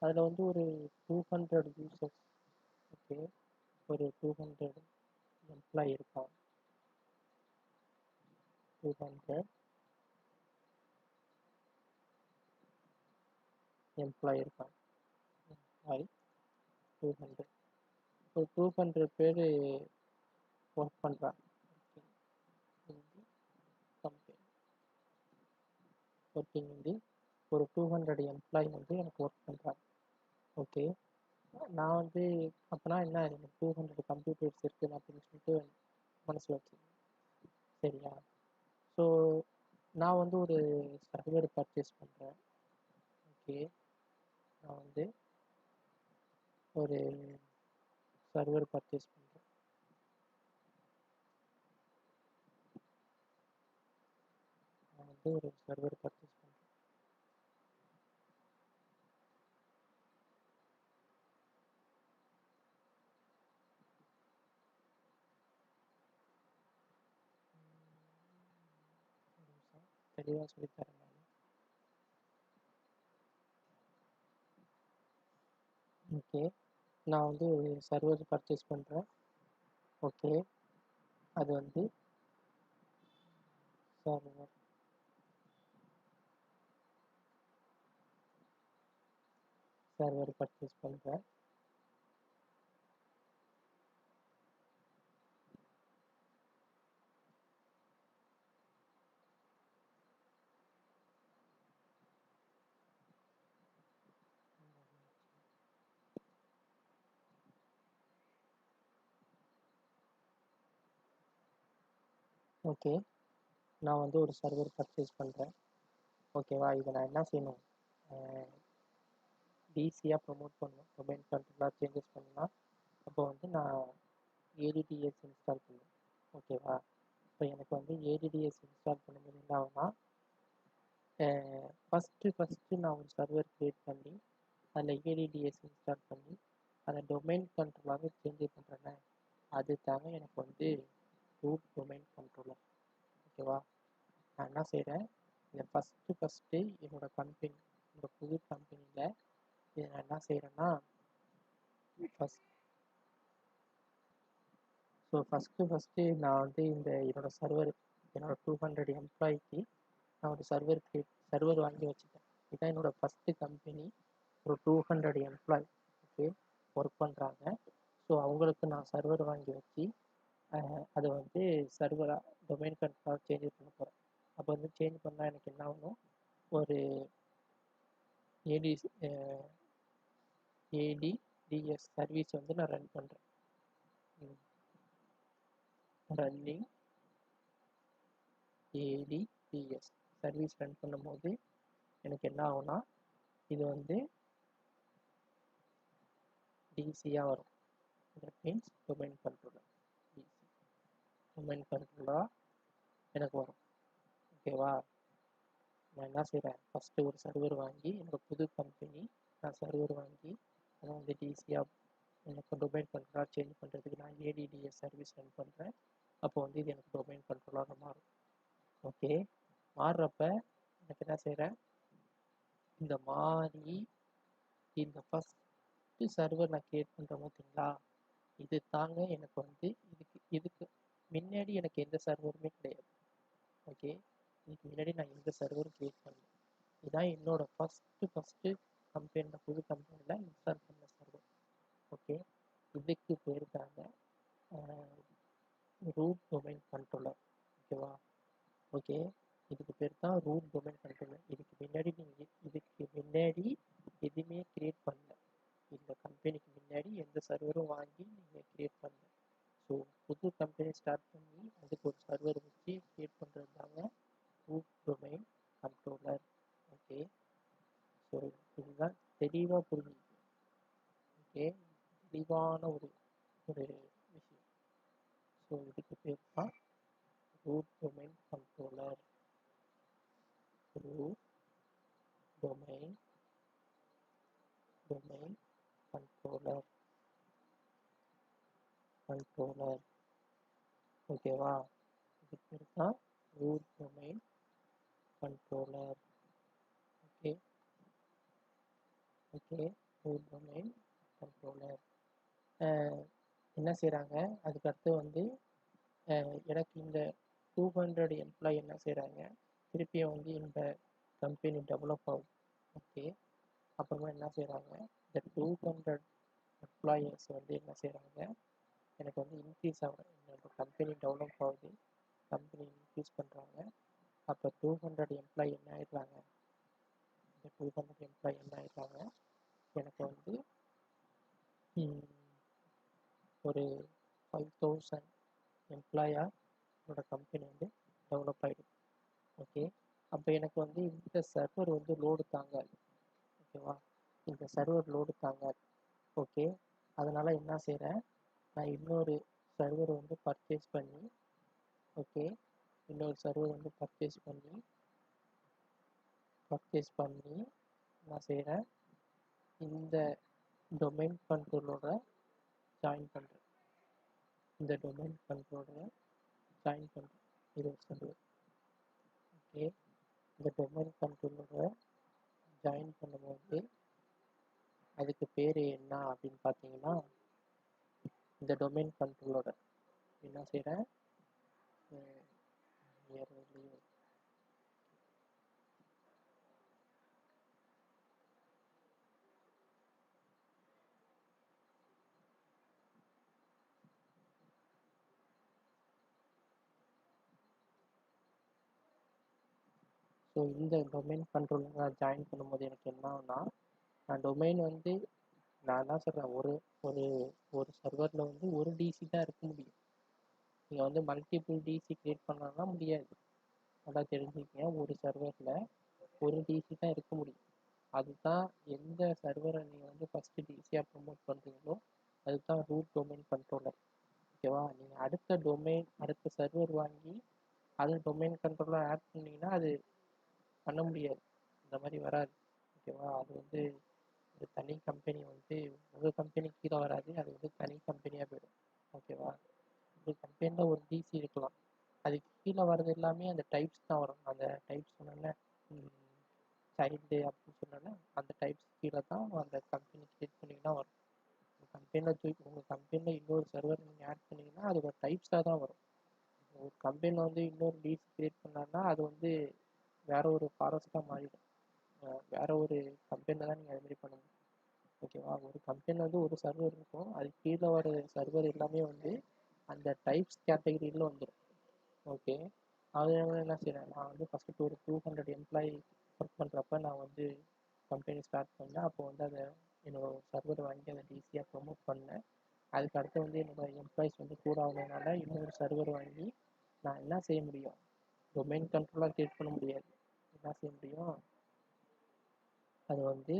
அதில் வந்து ஒரு 200 யூசர்ஸ். ஓகே, ஒரு 200 எம்ப்ளாயி இருக்கான். 200 எம்ப்ளாயி இருக்கான். எம்ப்ளாயி 200. ஒரு 200 பேர் ஒர்க் பண்ணுறாங்க. கம்பெனி ஒர்க்கிங் வந்து ஒரு 200 எம்ப்ளாயி வந்து எனக்கு ஒர்க் பண்ணுறாங்க. ஓகே, நான் வந்து அப்போனா என்ன, எனக்கு 200 கம்ப்யூட்டர்ஸ் இருக்குது அப்படின்னு சொல்லிட்டு மனசில் வச்சுருக்கேன். சரியா? ஸோ நான் வந்து ஒரு சர்வர் பர்ச்சேஸ் பண்ணுறேன். ஓகே, நான் வந்து ஒரு சர்வர் பர்ச்சேஸ் பண்ணுறேன். நான் வந்து ஒரு சர்வர் பர்ச்சேஸ் பண்ணுறேன். தெளிவாக சொல்லித்தரேன் நான். ஓகே, நான் வந்து ஒரு சர்வர் பர்ச்சேஸ் பண்ணுறேன். ஓகே, அது வந்து சர்வர் பர்ச்சேஸ் பண்ணுறேன். ஓகே, நான் வந்து ஒரு சர்வர் பர்ச்சேஸ் பண்ணுறேன். ஓகேவா? இதை நான் என்ன செய்யணும், ஈஸியாக ப்ரொமோட் பண்ணணும். டொமைன் கண்ட்ரோலாக சேஞ்சஸ் பண்ணலாம். அப்போ வந்து நான் ஏடிடிஎஸ் இன்ஸ்டால் பண்ணுவேன். ஓகேவா? இப்போ எனக்கு வந்து ஏடிடிஎஸ் இன்ஸ்டால் பண்ணும்போது என்ன ஆகும்னா, ஃபஸ்ட்டு நான் ஒரு சர்வர் க்ரியேட் பண்ணி அதில் ஏடிடிஎஸ் இன்ஸ்டால் பண்ணி அதை டொமைன் கண்ட்ரோலாக சேஞ்ச் பண்ணுறேன்னா அது தாங்க எனக்கு வந்து ரூட் டொமைன் கண்ட்ரோலர். ஓகேவா? நான் என்ன செய்கிறேன், இதை ஃபஸ்ட்டு என்னோட கம்பெனி, என்னோட புது கம்பெனியில் இதை நான் என்ன செய்கிறேன்னா, ஃபஸ்ட்டு நான் வந்து இந்த என்னோட சர்வர், என்னோட 200 எம்ப்ளாய்க்கு நான் ஒரு சர்வர் வாங்கி வச்சுட்டேன். இதுதான் என்னோட ஃபஸ்ட்டு கம்பெனி. ஒரு 200 எம்ப்ளாய் ஓகே ஒர்க் பண்ணுறாங்க. ஸோ அவங்களுக்கு நான் சர்வர் வாங்கி வச்சு அதை வந்து சர்வராக டொமைன் கண்ட்ரோலாக சேஞ்ச் பண்ண போகிறேன். அப்போ வந்து சேஞ்ச் பண்ணால் எனக்கு என்ன ஆகும், ஒரு ஏடிடிஎஸ் சர்வீஸ் வந்து நான் ரன் பண்ணுறேன். ரன்னிங் ஏடிடிஎஸ் சர்வீஸ் ரன் பண்ணும்போது எனக்கு என்ன ஆகும்னா, இது வந்து டிசியாக வரும். That means domain controller. DC domain கண்ட்ரோலராக எனக்கு வரும். ஓகேவா? நான் என்ன செய்கிறேன், ஃபஸ்ட்டு ஒரு சர்வர் வாங்கி, என்னோட புது கம்பெனி, நான் சர்வர் வாங்கி அதை வந்து டிசியாக எனக்கு டொமைன் கண்ட்ரோலாக சேஞ்ச் பண்ணுறதுக்கு நான் ஏடிடிஎஸ் சர்வீஸ் ரன் பண்ணுறேன். அப்போ வந்து இது எனக்கு டொமைன் கண்ட்ரோலாக மாறும். ஓகே, மாறுறப்ப எனக்கு என்ன செய்கிறேன், இந்த மாதிரி இந்த ஃபஸ்ட்டு சர்வர் நான் கிரியேட் பண்ணுறேன் பார்த்தீங்களா, இது தாங்க எனக்கு வந்து இதுக்கு முன்னாடி எனக்கு எந்த சர்வருமே கிடையாது. ஓகே, இதுக்கு முன்னாடி நான் எந்த சர்வரும் கிரியேட் பண்ணல. இதுதான் என்னோட ஃபஸ்ட்டு கம்பெனியில், புது கம்பெனியில் இன்ஸ்டால் பண்ண சர்வர். ஓகே, இதுக்கு போயிருக்காங்க ரூட் டொமைன் கண்ட்ரோலர். ஓகேவா? ஓகே, இதுக்கு பேர் தான் ரூட் டொமைன் கண்ட்ரோலர். இதுக்கு முன்னாடி எதுவுமே கிரியேட் பண்ணல. இந்த கம்பெனிக்கு முன்னாடி எந்த சர்வரும் வாங்கி நீங்கள் கிரியேட் பண்ணல. ஸோ புது கம்பெனி ஸ்டார்ட் பண்ணி அதுக்கு ஒரு சர்வர் வச்சு கிரியேட் பண்ணுறது தாங்க root domain controller. Okay, so இதுதான் தெளிவாக புரிஞ்சுக்கணும். ஓகே, தெளிவான ஒரு விஷயம். ஸோ இதுக்கு பேர் தான் root domain controller. Root domain controller. ஓகேவா? இதுக்கு பேர் தான் root domain controller. Okay, root domain controller என்ன செய்கிறாங்க, அதுக்கடுத்து வந்து எனக்கு இந்த 200 எம்ப்ளாயி என்ன செய்கிறாங்க, திருப்பியும் வந்து இந்த கம்பெனி டெவலப் ஆகுது. ஓகே, அப்புறமா என்ன செய்கிறாங்க, இந்த 200 எம்ப்ளாயர்ஸ் வந்து என்ன செய்கிறாங்க, எனக்கு வந்து இன்க்ரீஸ் ஆகும். என்னோட கம்பெனி டெவலப் ஆகுது, கம்பெனி இன்க்ரீஸ் பண்ணுறாங்க. அப்போ 200 எம்ப்ளாயி என்ன ஆயிடுறாங்க, இந்த 200 எம்ப்ளாயி என்ன ஆயிடுறாங்க, எனக்கு வந்து ஒரு 5000 எம்ப்ளாயாக என்னோட கம்பெனி வந்து டெவலப் ஆகிடும். ஓகே, அப்போ எனக்கு வந்து இந்த சர்வர் வந்து லோடு தாங்காது. ஓகேவா? இந்த சர்வர் லோடு தாங்காது. ஓகே, அதனால் என்ன செய்கிறேன், நான் இன்னொரு சர்வர் வந்து பர்ச்சேஸ் பண்ணி, ஓகே, இன்னொரு சர்வர் வந்து பர்ச்சேஸ் பண்ணி நான் செய்கிறேன், இந்த டொமைன் கண்ட்ரோலோட ஜாயின் பண்ணுறேன். இந்த டொமைன் கண்ட்ரோலரை ஜாயின் பண்ணுறேன். இது ஒரு சர்வர். ஓகே, இந்த டொமைன் கண்ட்ரோலரை ஜாயின் பண்ணும்போது அதுக்கு பேர் என்ன அப்படின்னு பார்த்தீங்கன்னா, இந்த டொமைன் கண்ட்ரோலோட என்ன செய்கிறேன், ஸோ இந்த டொமைன் கண்ட்ரோலர் நான் ஜாயின் பண்ணும்போது எனக்கு என்ன ஆகுனா, நான் டொமைன் வந்து நான் தான் சொல்கிறேன், ஒரு ஒரு ஒரு சர்வரில் வந்து ஒரு டிசி தான் இருக்க முடியும். நீங்கள் வந்து மல்டிபிள் டிசி கிரியேட் பண்ணலாம் முடியாது. நல்லா தெரிஞ்சுக்கங்க, ஒரு சர்வரில் ஒரு டிசி தான் இருக்க முடியும். அதுதான் எந்த சர்வரை நீங்கள் வந்து ஃபஸ்ட்டு டிசியாக ப்ரமோட் பண்ணுறீங்களோ அதுதான் ரூட் டொமைன் கண்ட்ரோலர். ஓகேவா? நீங்கள் அடுத்த சர்வர் வாங்கி அது டொமைன் கண்ட்ரோலர் ஆட் பண்ணிங்கன்னா அது பண்ண முடியாது, இந்த மாதிரி வராது. ஓகேவா? அது வந்து ஒரு தனி கம்பெனி வந்து உங்கள் கம்பெனி கீழே வராது, அது வந்து தனி கம்பெனியாக போயிடும். ஓகேவா? ஒரு கம்பெனியில் ஒரு டிசி இருக்கலாம், அதுக்கு கீழே வர்றது எல்லாமே அந்த டைப்ஸ் தான் வரும். அந்த டைப்ஸ் சொன்னோன்னே சைல்டு அப்படின்னு சொன்னோன்னே அந்த டைப்ஸ் கீழே தான் அந்த கம்பெனி கிரியேட் பண்ணிங்கன்னா வரும். உங்கள் கம்பெனியில் இன்னொரு சர்வர் நீங்கள் ஆட் பண்ணிங்கன்னா அது ஒரு டைப்ஸாக தான் வரும். ஒரு கம்பெனியில் வந்து இன்னொரு டிசி கிரியேட் பண்ணாங்கன்னா அது வந்து வேற ஒரு ஃபாரஸ்ட்டாக மாறிடும். வேற ஒரு கம்பெனியில் தான் நீங்கள் அது மாதிரி பண்ண முடியும். ஓகேவா? ஒரு கம்பெனியில் வந்து ஒரு சர்வர் இருக்கும், அது கீழே வர சர்வர் எல்லாமே வந்து அந்த டைப்ஸ் கேட்டகரியில் வந்துடும். ஓகே, அதனால என்ன செய்கிறேன், நான் வந்து ஃபஸ்ட்டு ஒரு 200 எம்ப்ளாயி ஒர்க் பண்ணுறப்ப நான் வந்து கம்பெனி ஸ்டார்ட் பண்ணேன். அப்போ வந்து அதை என்னோட சர்வர் வாங்கி அதை டிசியாக ப்ரொமோட் பண்ணேன். அதுக்கு அடுத்து வந்து என்னோட எம்ப்ளாயிஸ் வந்து கூட ஆகுனதுனால இன்னொரு சர்வர் வாங்கி நான் என்ன செய்ய முடியும், டொமைன் கண்ட்ரோலாக கிரியேட் பண்ண முடியாது. என்ன செய்ய முடியும், அது வந்து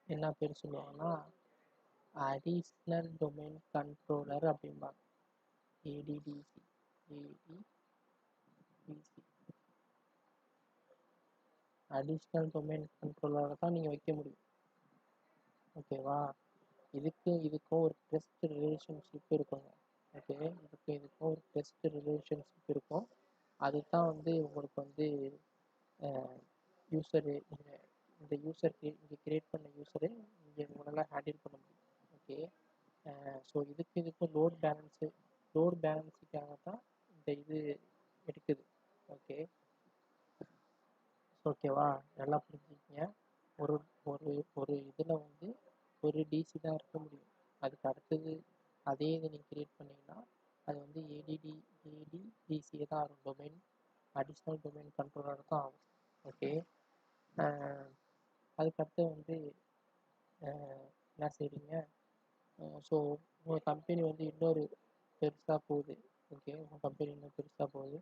என்ன பேர் சொல்லுவாங்கன்னா அடிஷ்னல் டொமைன் கண்ட்ரோலர் அப்படிம்பாங்க. ஏடிடிசி அடிஷ்னல் டொமைன் கண்ட்ரோலரை தான் நீங்கள் வைக்க முடியும். ஓகேவா? இதுக்கும் ஒரு டெஸ்ட் ரிலேஷன்ஷிப் இருக்குங்க. ஓகே, இதுக்கும் ஒரு டெஸ்ட் ரிலேஷன்ஷிப் இருக்கும். அதுதான் வந்து உங்களுக்கு வந்து யூஸரு இந்த யூஸருக்கு இங்கே கிரியேட் பண்ண யூஸரு இங்கே உங்களால் ஹேண்டில் பண்ண முடியும். ஓகே, ஸோ இதுக்கும் லோட் பேலன்ஸுக்காக தான் இந்த இது எடுக்குது. ஓகே, ஓகேவா? நல்லா புரிஞ்சுக்கிங்க. ஒரு ஒரு ஒரு இதில் வந்து ஒரு டிசி தான் இருக்க முடியும். அதுக்கு அடுத்தது அதே இதை நீங்கள் கிரியேட் பண்ணிங்கன்னா அது வந்து ஏடிடிசியே தான் ஆகும். டொமைன் அடிஷ்னல் டொமைன் கண்ட்ரோலர் தான் ஆகும். ஓகே, அதுக்கடுத்து வந்து என்ன செய்றீங்க, ஸோ உங்கள் கம்பெனி வந்து இன்னொரு பெருசாக போகுது. ஓகே, உங்கள் கம்பெனி இன்னும் பெருசாக போகுது.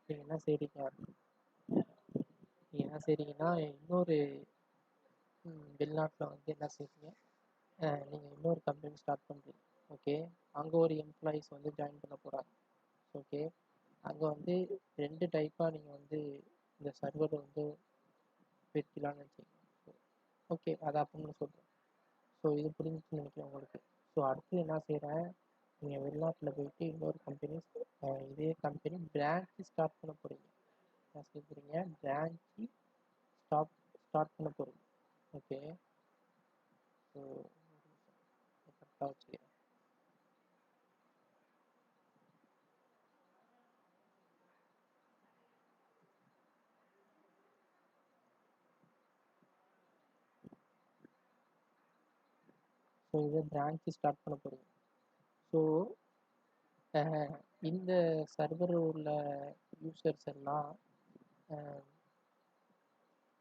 நீங்கள் என்ன செய்றீங்கன்னா இன்னொரு வெளிநாட்டில் வந்து என்ன செய்றீங்க, நீங்கள் இன்னொரு கம்பெனி ஸ்டார்ட் பண்ணுறீங்க. ஓகே, அங்கே ஒரு எம்ப்ளாயீஸ் வந்து ஜாயின் பண்ண போகிறாங்க. ஓகே, அங்கே வந்து 2 டைப்பாக நீங்கள் வந்து இந்த சர்வர் வந்து வைக்கலான்னு வச்சுக்கோங்க. ஓகே, அதை அப்படின்னு சொல்கிறேன். ஸோ இது புரிஞ்சுச்சுன்னு நினைக்கிறேன் உங்களுக்கு. ஸோ அடுத்து என்ன செய்கிறேன், நீங்கள் வெளிநாட்டில் போயிட்டு இன்னொரு கம்பெனி இதே கம்பெனி பிரான்ச்சு ஸ்டார்ட் பண்ண போகிறீங்க. என்ன செய்ய போகிறீங்க, பிரான்ச்சு ஸ்டார்ட் பண்ண போகிறீங்க. ஓகே, ஸோ கரெக்டாக வச்சுக்கிறேன். ஸோ இதை பிரான்ச்சு ஸ்டார்ட் பண்ண போகிறீங்க. ஸோ இந்த சர்வர் உள்ள யூசர்ஸ் எல்லாம்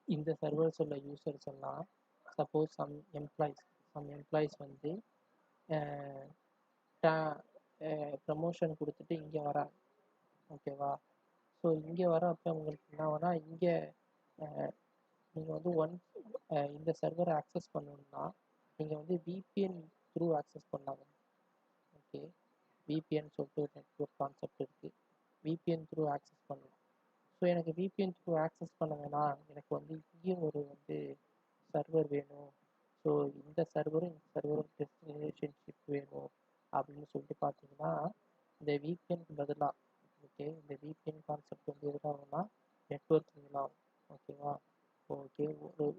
இந்த சர்வர்ஸ் உள்ள யூசர்ஸ் எல்லாம் சப்போஸ் சம் எம்ப்ளாயிஸ் வந்து ப்ரமோஷன் கொடுத்துட்டு இங்கே வராங்க. ஓகேவா? ஸோ இங்கே வரப்போ உங்களுக்கு என்ன ஆகும்னா, இங்கே நீங்கள் வந்து இந்த சர்வரை ஆக்சஸ் பண்ணணும்னா நீங்கள் வந்து விபிஎன் த்ரூ ஆக்சஸ் பண்ணாங்க. ஓகே, விபிஎன் சொல்லிட்டு ஒரு நெட்வொர்க் கான்செப்ட் இருக்குது. விபிஎன் த்ரூ ஆக்சஸ் பண்ணலாம். ஸோ எனக்கு விபிஎன் த்ரூ ஆக்சஸ் பண்ண வேணாம், எனக்கு வந்து இங்கேயும் ஒரு வந்து சர்வர் வேணும். ஸோ இந்த சர்வரும் டெஸ்ட் ரிலேஷன்ஷிப் வேணும் அப்படின்னு சொல்லிட்டு பார்த்தீங்கன்னா இந்த விபிஎன்க்கு பதிலாக இந்த விபிஎன் கான்செப்ட் வந்து எதுக்காகனா நெட்வொர்க்கிங் தான். ஓகேவா? ஓகே,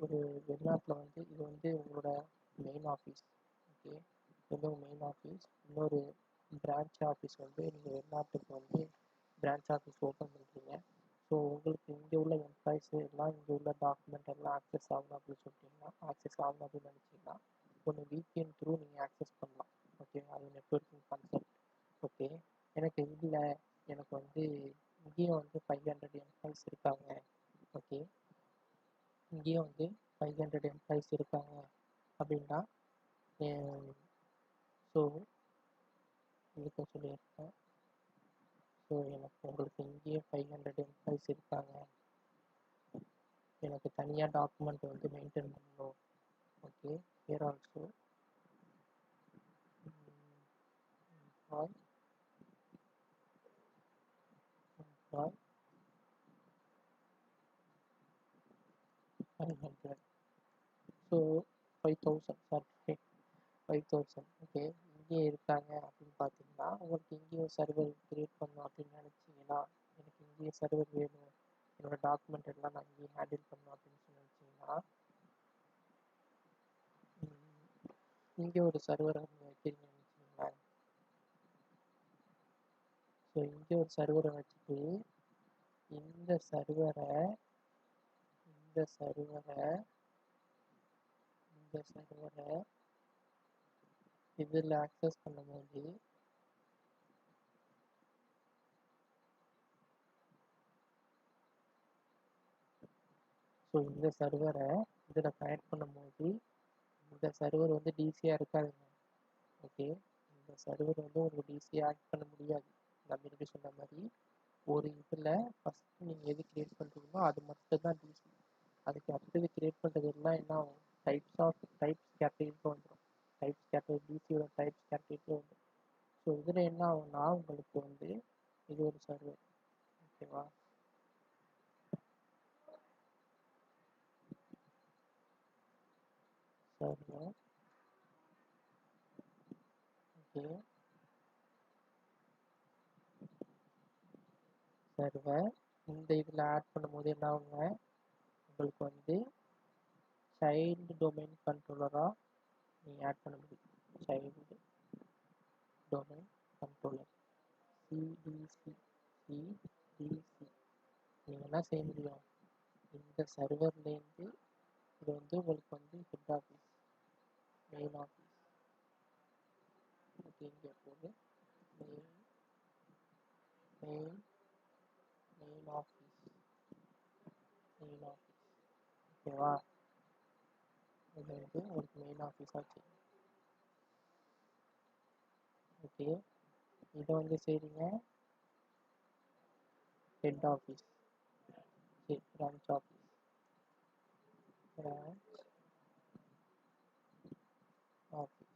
ஒரு வெளிநாட்டில் வந்து இது வந்து உங்களோட மெயின் ஆஃபீஸ். ஓகே, இது வந்து உங்கள் மெயின் ஆஃபீஸ். இன்னொரு பிரான்ச் ஆஃபீஸ் வந்து நீங்கள் வெளிநாட்டுக்கு வந்து பிரான்ச் ஆஃபீஸ் ஓப்பன் பண்ணுறீங்க. ஸோ உங்களுக்கு இங்கே உள்ள எம்ப்ளாயிஸ் எல்லாம் இங்கே உள்ள டாக்குமெண்ட் எல்லாம் ஆக்சஸ் ஆகணும் அப்படின்னு சொல்லிட்டீங்கன்னா நினச்சிங்கன்னா ஒன்று விபிஎன் த்ரூ நீங்கள் ஆக்சஸ் பண்ணலாம். ஓகே, அது நெட்வொர்க்கிங் கான்செப்ட். ஓகே, எனக்கு இல்லை, எனக்கு வந்து இங்கேயும் வந்து 500 எம்ப்ளாயிஸ் இருக்காங்க. ஓகே, இங்கேயும் வந்து 500 எம்ப்ளாயிஸ் இருக்காங்க அப்படின்னா ஸோ இதுக்கு சொல்லியிருக்கேன். ஸோ உங்களுக்கு இங்கேயே 500 எம்ப்ளாயிஸ் இருக்காங்க, எனக்கு தனியாக டாக்குமெண்ட் வந்து மெயின்டைன் பண்ணணும். Okay, here also employ 500. So 5000 okay, இங்கே இருக்காங்க அப்படின்னு பார்த்தீங்கன்னா, உங்களுக்கு இங்கேயும் சர்வர் கிரியேட் பண்ணணும் அப்படின்னு நினச்சிங்கன்னா, எனக்கு இங்கேயே சர்வர் வேணும், என்னோட டாக்குமெண்ட் எல்லாம் நான் இங்கேயே ஹேண்டில் பண்ணணும் அப்படின்னு சொல்லி நினச்சிங்கன்னா, இங்கே ஒரு சர்வரை நீங்கள் வைக்கிறீங்கன்னு வச்சுக்கோங்களேன். ஸோ இங்கே ஒரு சர்வரை வச்சுட்டு இந்த சர்வரை இந்த சர்வரை இந்த சர்வரை இதில் ஆக்சஸ் பண்ணும்போது ஸோ இந்த சர்வரை இதில் கனெக்ட் பண்ணும்போது இந்த சர்வர் வந்து டிசியாக இருக்காதுங்க. ஓகே, இந்த சர்வர் வந்து உங்களுக்கு டிசியாக ஆக்ட் பண்ண முடியாது. நான் முன்னாடி சொன்ன மாதிரி ஒரு இதில் ஃபஸ்ட்டு நீங்கள் எது கிரியேட் பண்ணுறீங்களோ அது மட்டும் தான் டிசி. அதுக்கு அடுத்தது கிரியேட் பண்ணுறது எல்லாம் என்ன ஆகும், டைப்ஸ் கேட்டகரிக்கு வந்துடும். டைப்ஸ் கேட்டகரி டிசியோட டைப்ஸ் கேட்டகரிக்கு வந்துடும். ஸோ இதில் என்ன ஆகும்னா உங்களுக்கு வந்து இது ஒரு சர்வர். ஓகேவா, சர்வர். ஓகே, சர்வர் இந்த இதில் ஆட் பண்ணும்போது என்ன ஆகுங்க, உங்களுக்கு வந்து சைல்டு டொமைன் கண்ட்ரோலராக நீங்கள் ஆட் பண்ண முடியும். Child domain controller CDC. CDC நீங்கள் என்ன செய்ய முடியும், இந்த சர்வர்லேருந்து இது வந்து உங்களுக்கு வந்து head office, main office. Okay, இங்கே போகுது main main main office, main office. ஓகேவா, இது வந்து உங்களுக்கு மெயின் ஆஃபீஸ் ஆச்சு. ஓகே, இதை வந்து செய்றீங்க head office, branch office, branch office.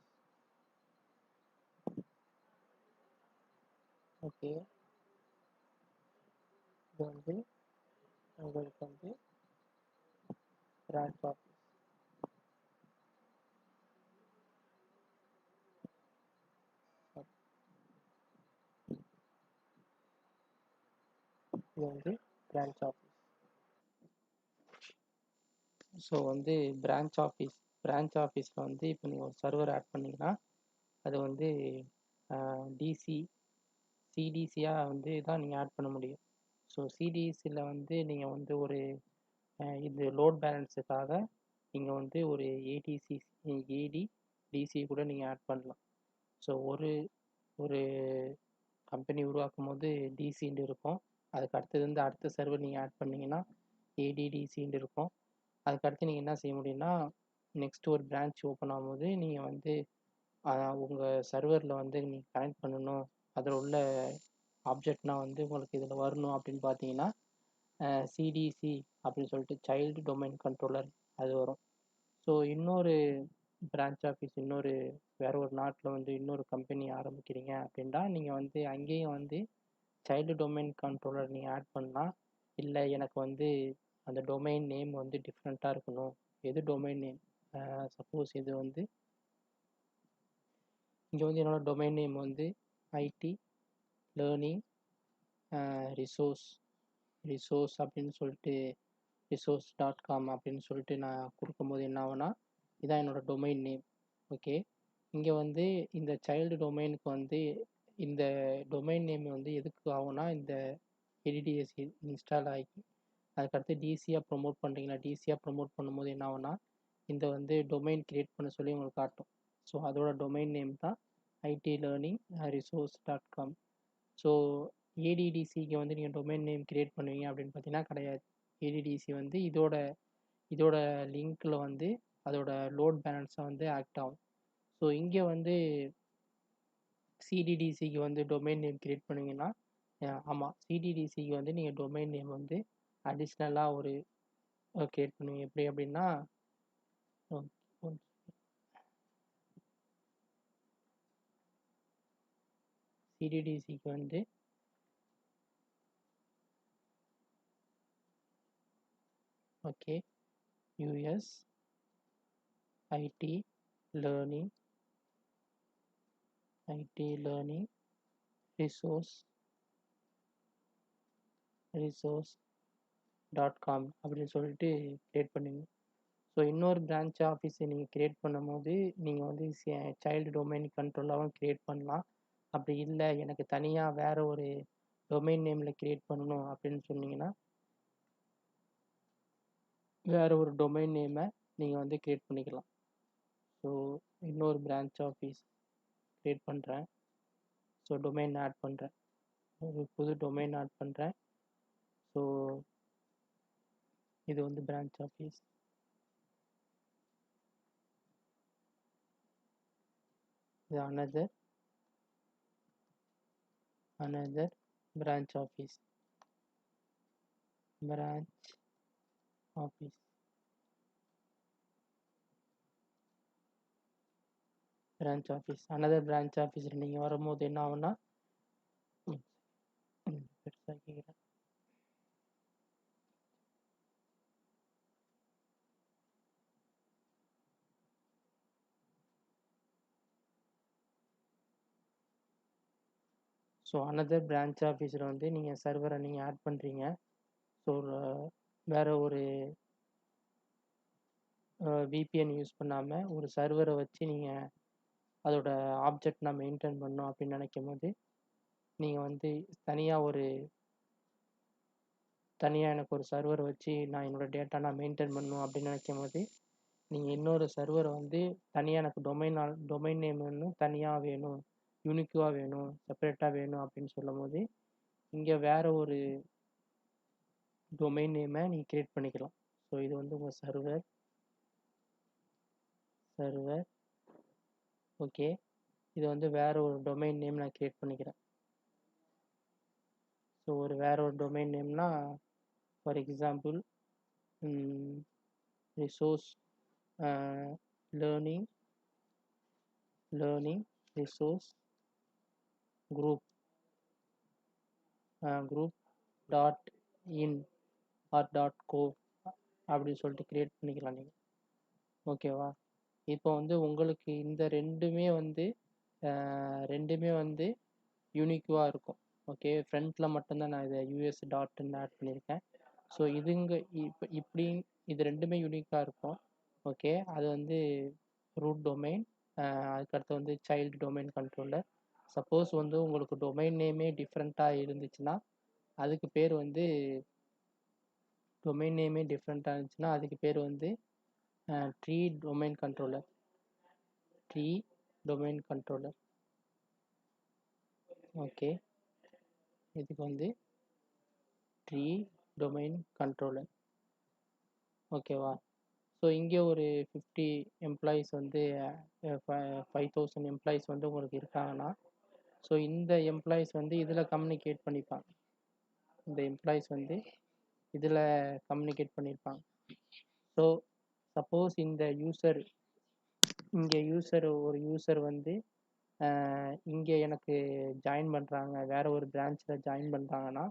Okay, இது வந்து உங்களுக்கு வந்து பிரான்ச் ஆஃபீஸ். இது வந்து பிரான்ச் ஆஃபீஸ். ஸோ வந்து பிரான்ச் ஆஃபீஸில் வந்து இப்போ நீங்கள் ஒரு சர்வர் ஆட் பண்ணிங்கன்னா அது வந்து டிசி சிடிசியாக வந்து தான் நீங்கள் ஆட் பண்ண முடியும். ஸோ சிடிசியில் வந்து நீங்கள் வந்து ஒரு இது லோட் பேலன்ஸுக்காக நீங்கள் வந்து ஒரு ஏடி டிசி கூட நீங்கள் ஆட் பண்ணலாம். ஸோ ஒரு ஒரு கம்பெனி உருவாக்கும் போது டிசின்னு இருக்கும், அதுக்கு அடுத்தது வந்து அடுத்த சர்வர் நீங்கள் ஆட் பண்ணிங்கன்னா ஏடிடிசின்னு இருக்கும். அதுக்கடுத்து நீங்கள் என்ன செய்ய முடியும்னா நெக்ஸ்ட் ஒரு பிரான்ச் ஓப்பன் ஆகும்போது நீங்கள் வந்து உங்கள் சர்வரில் வந்து நீங்கள் கனெக்ட் பண்ணணும், அதில் உள்ள ஆப்ஜெக்ட்னா வந்து உங்களுக்கு இதில் வரணும் அப்படின்னு பார்த்தீங்கன்னா சிடிசி அப்படின்னு சொல்லிட்டு சைல்டு டொமைன் கண்ட்ரோலர் அது வரும். ஸோ இன்னொரு பிரான்ச் ஆஃபீஸ் வேற ஒரு நாட்டில் வந்து இன்னொரு கம்பெனி ஆரம்பிக்கிறீங்க அப்படின்னா நீங்கள் வந்து அங்கேயும் வந்து சைல்டு டொமைன் கண்ட்ரோலர் நீங்கள் ஆட் பண்ணலாம். இல்லை எனக்கு வந்து அந்த டொமைன் நேம் வந்து டிஃப்ரெண்ட்டாக இருக்கணும், எது டொமைன் நேம், சப்போஸ் இது வந்து இங்கே வந்து என்னோடய டொமைன் நேம் வந்து ஐடி லேர்னிங் ரிசோர்ஸ் அப்படின்னு சொல்லிட்டு resource.com அப்படின்னு சொல்லிட்டு நான் கொடுக்கும்போது என்ன ஆகும்னா இதான் என்னோடய டொமைன் நேம். ஓகே, இங்கே வந்து இந்த சைல்டு டொமைனுக்கு வந்து இந்த டொமைன் நேம் வந்து எதுக்கு ஆகும்னா இந்த ஏடிடிஎஸ்சி இன்ஸ்டால் ஆகி அதுக்கடுத்து டிசியாக ப்ரொமோட் பண்ணுறீங்களா, டிசியாக ப்ரொமோட் பண்ணும்போது என்ன ஆகும்னா இந்த வந்து டொமைன் கிரியேட் பண்ண சொல்லி உங்களுக்கு காட்டும். ஸோ அதோட டொமைன் நேம் தான் ஐடி லேர்னிங் resource.com. ஸோ ஏடிடிசிக்கு வந்து நீங்கள் டொமைன் நேம் கிரியேட் பண்ணுவீங்க அப்படின்னு பார்த்தீங்கன்னா கிடையாது. ஏடிடிசி வந்து இதோட லிங்க்கில் வந்து அதோட லோட் பேலன்ஸை வந்து ஆக்ட் ஆகும். ஸோ இங்கே வந்து சிடிடிசிக்கு வந்து டொமைன் நேம் கிரியேட் பண்ணுவீங்கன்னா ஆமாம், சிடிடிசிக்கு வந்து நீங்கள் டொமைன் நேம் வந்து அடிஷ்னலாக ஒரு கிரியேட் பண்ணுவீங்க. எப்படி அப்படின்னா சிடிடிசிக்கு வந்து okay US IT learning IT learning resource .com அப்படின்னு சொல்லிட்டு க்ரியேட் பண்ணுங்க. ஸோ இன்னொரு பிரான்ச் ஆஃபீஸை நீங்கள் க்ரியேட் பண்ணும்போது நீங்கள் வந்து சைல்டு டொமைன் கண்ட்ரோலாகவும் க்ரியேட் பண்ணலாம். அப்படி இல்லை எனக்கு தனியாக வேறு ஒரு டொமைன் நேமில் க்ரியேட் பண்ணணும் அப்படின்னு சொன்னீங்கன்னா வேறு ஒரு டொமைன் நேமை நீங்கள் வந்து க்ரியேட் பண்ணிக்கலாம். ஸோ இன்னொரு பிரான்ச் ஆஃபீஸ் க்ரியேட் பண்ணுறேன். ஸோ டொமைன் ஆட் பண்ணுறேன், ஒரு புது டொமைன் ஆட் பண்ணுறேன். ஸோ இது வந்து பிரான்ச் ஆஃபீஸ். இது another branch office. another branch office நீங்கள் வரும்போது என்ன ஆகும்னா பெருசாக்கிக்கிறேன். ஸோ அனதர் பிரான்ச் ஆஃபீஸில் வந்து நீங்கள் சர்வரை நீங்கள் ஆட் பண்ணுறீங்க. ஸோ வேறு ஒரு விபிஎன் யூஸ் பண்ணாமல் ஒரு சர்வரை வச்சு நீங்கள் அதோட ஆப்ஜெக்ட் நான் மெயின்டைன் பண்ணணும் அப்படின்னு நினைக்கும் போது நீங்கள் வந்து தனியாக எனக்கு ஒரு சர்வரை வச்சு நான் என்னோடய டேட்டா நான் மெயின்டைன் பண்ணணும் அப்படின்னு நினைக்கும் போது நீங்கள் இன்னொரு சர்வரை வந்து தனியாக எனக்கு டொமைன் நேம் வேணும், தனியாக வேணும், யூனிக்காக வேணும், செப்பரேட்டாக வேணும் அப்படின்னு சொல்லும் போது இங்கே வேறு ஒரு டொமைன் நேமை நீங்கள் க்ரியேட் பண்ணிக்கலாம். ஸோ இது வந்து உங்கள் சர்வர் ஓகே. இது வந்து வேறு ஒரு டொமைன் நேம் நான் க்ரியேட் பண்ணிக்கிறேன். ஸோ வேறு ஒரு டொமைன் நேம்னா for example resource learning resource group dot in or .co அப்படின்னு சொல்லிட்டு க்ரியேட் பண்ணிக்கலாம் நீங்கள். ஓகேவா? இப்போ வந்து உங்களுக்கு இந்த ரெண்டுமே வந்து யூனிக்காக இருக்கும். ஓகே, ஃப்ரண்ட்டில் மட்டும்தான் நான் இதை யூஎஸ் டாட்னு ஆட் பண்ணியிருக்கேன். ஸோ இப்படி இது ரெண்டுமே யூனிக்காக இருக்கும். ஓகே, அது வந்து ரூட் டொமைன், அதுக்கடுத்து வந்து சைல்டு டொமைன் கண்ட்ரோலர். சப்போஸ் வந்து உங்களுக்கு டொமைன் நேமே டிஃப்ரெண்ட்டாக இருந்துச்சுன்னா அதுக்கு பேர் வந்து அதுக்கு பேர் வந்து ட்ரீ டொமைன் கண்ட்ரோலர். ஓகே, இதுக்கு வந்து ட்ரீ டொமைன் கண்ட்ரோலர். ஓகேவா? ஸோ இங்கே ஒரு 50 எம்ப்ளாயீஸ் வந்து 5000 எம்ப்ளாயீஸ் வந்து உங்களுக்கு இருக்காங்கன்னா ஸோ இந்த எம்ப்ளாயீஸ் வந்து இதில் கம்யூனிகேட் பண்ணிப்பாங்க. ஸோ சப்போஸ் இந்த ஒரு யூசர் வந்து இங்கே எனக்கு ஜாயின் பண்ணுறாங்க, வேற ஒரு பிரான்ச்சில் ஜாயின் பண்ணுறாங்கன்னா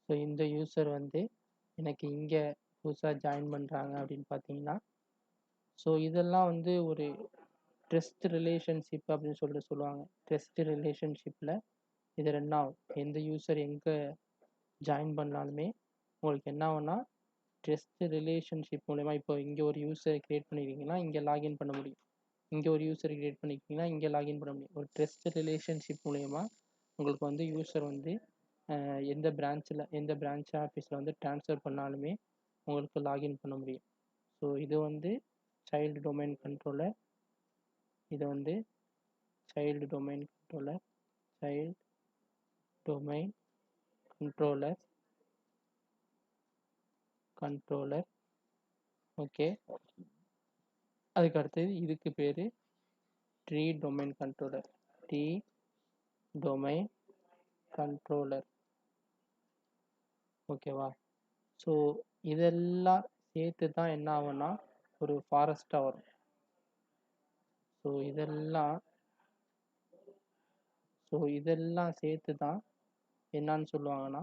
ஸோ இந்த யூசர் வந்து எனக்கு இங்கே புதுசாக ஜாயின் பண்ணுறாங்க அப்படின்னு பார்த்தீங்கன்னா ஸோ இதெல்லாம் வந்து ஒரு ட்ரஸ்ட் ரிலேஷன்ஷிப் அப்படின்னு சொல்லுவாங்க. ட்ரஸ்ட் ரிலேஷன்ஷிப்பில் இது ரெண்டாகும். எந்த யூசர் எங்கே ஜாயின் பண்ணாலுமே உங்களுக்கு என்ன ஆகும்னா ட்ரஸ்ட் ரிலேஷன்ஷிப் மூலமா இப்போ இங்கே ஒரு யூசரை க்ரியேட் பண்ணியிருக்கீங்கன்னா இங்கே லாகின் பண்ண முடியும், இங்கே ஒரு யூசரை க்ரியேட் பண்ணியிருக்கீங்கன்னா இங்கே லாகின் பண்ண முடியும். ஒரு ட்ரஸ்ட் ரிலேஷன்ஷிப் மூலயமா உங்களுக்கு வந்து யூசர் வந்து எந்த பிரான்ச் ஆஃபீஸில் வந்து ட்ரான்ஸ்ஃபர் பண்ணாலுமே உங்களுக்கு லாகின் பண்ண முடியும். ஸோ இது வந்து சைல்டு டொமைன் கண்ட்ரோலர். ஓகே, அதுக்கு அடுத்தது இதுக்கு பேர் ட்ரீ டொமைன் கண்ட்ரோலர். ஓகேவா? ஸோ இதெல்லாம் சேர்த்து தான் என்ன ஆகும்னா ஒரு ஃபாரஸ்ட்டாக வரும். ஸோ இதெல்லாம் சேர்த்து தான் என்னன்னு சொல்லுவாங்கன்னா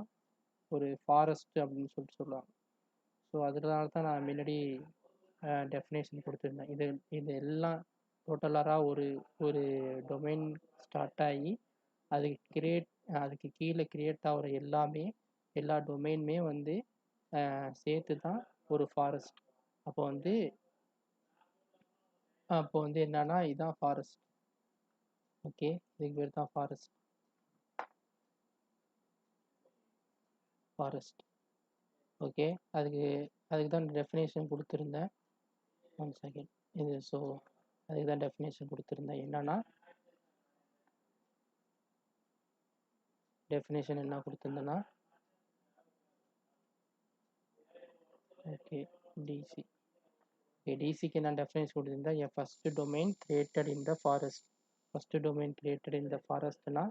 ஒரு ஃபாரஸ்ட் அப்படின்னு சொல்லுவாங்க. ஸோ அதனால தான் நான் முன்னாடி டெஃபினேஷன் கொடுத்துருந்தேன். இது எல்லாம் டோட்டலாக ஒரு ஒரு டொமைன் ஸ்டார்ட் ஆகி அதுக்கு கீழே கிரியேட் ஆகிற எல்லா டொமைனுமே வந்து சேர்த்து தான் ஒரு ஃபாரஸ்ட். அப்போ வந்து என்னன்னா இதுதான் ஃபாரஸ்ட். ஓகே, இதுக்கு பேர் தான் ஃபாரஸ்ட். ஓகே, அதுக்கு தான் டெஃபினேஷன் கொடுத்துருந்தேன். 1 செகண்ட். அதுக்கு தான் டெஃபினேஷன் கொடுத்துருந்தேன். என்னன்னா டெஃபினேஷன் என்ன கொடுத்துருந்தேன்னா ஓகே டிசி. டிசிக்கு நான் டெஃபினேஷன் கொடுத்துருந்தேன். என் first domain created in the forest. First domain created in the ஃபாரஸ்ட்னா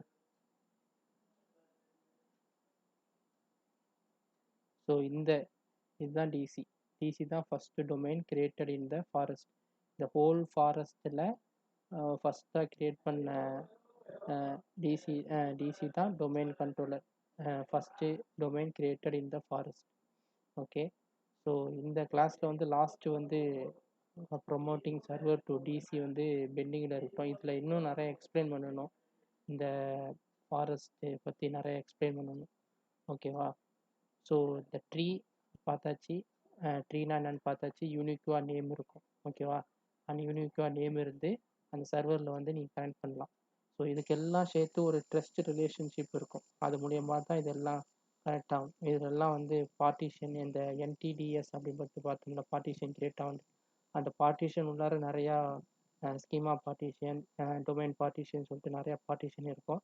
ஸோ இதுதான் டிசி. டிசி தான் first domain created in the forest. இந்த ஹோல் ஃபாரஸ்ட்டில் ஃபஸ்ட்டாக கிரியேட் பண்ண டிசி தான் domain controller. First domain created in the forest. Okay, so இந்த கிளாஸில் வந்து லாஸ்ட்டு வந்து ப்ரொமோட்டிங் சர்வர் டு டிசி வந்து பெண்டிங்கில் இருக்கட்டும். இதில் இன்னும் நிறைய எக்ஸ்பிளைன் பண்ணணும். இந்த ஃபாரஸ்ட்டு பற்றி நிறைய எக்ஸ்பிளைன் பண்ணணும். ஓகேவா? ஸோ இந்த ட்ரீ பார்த்தாச்சு. ட்ரீனா என்னன்னு பார்த்தாச்சு. யூனிக்வாக நேம் இருக்கும். ஓகேவா? அந்த யூனிக்வாக நேம் இருந்து அந்த சர்வரில் வந்து நீங்கள் கனெக்ட் பண்ணலாம். ஸோ இதுக்கெல்லாம் சேர்த்து ஒரு ட்ரஸ்ட் ரிலேஷன்ஷிப் இருக்கும். அது மூலியமாக தான் இதெல்லாம் கனெக்ட் ஆகும். இதெல்லாம் வந்து பார்ட்டிஷன், இந்த என்டிடிஎஸ் அப்படின்னு பார்த்தோம்னா பார்ட்டிஷன் கிரியேட் ஆகும். அந்த பார்ட்டிஷன் உள்ளார நிறையா ஸ்கீமா பார்ட்டிஷன், டொமைன் பார்ட்டிஷன் சொல்லிட்டு நிறையா பார்ட்டிஷன் இருக்கும்.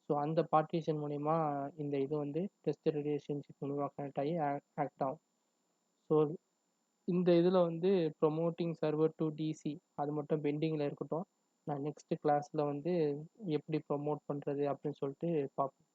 ஸோ அந்த பார்ட்டிஷன் மூலிமா இந்த இது வந்து டெஸ்ட் ரிலேஷன்ஷிப் மூலிமா கனெக்ட் ஆகி ஆக்ட் ஆகும். ஸோ இந்த இதில் வந்து ப்ரொமோட்டிங் சர்வர் டு டிசி அது மட்டும் பெண்டிங்கில் இருக்கட்டும். நான் நெக்ஸ்ட் கிளாஸில் வந்து எப்படி ப்ரொமோட் பண்ணுறது அப்படின்னு சொல்லிட்டு பார்ப்போம்.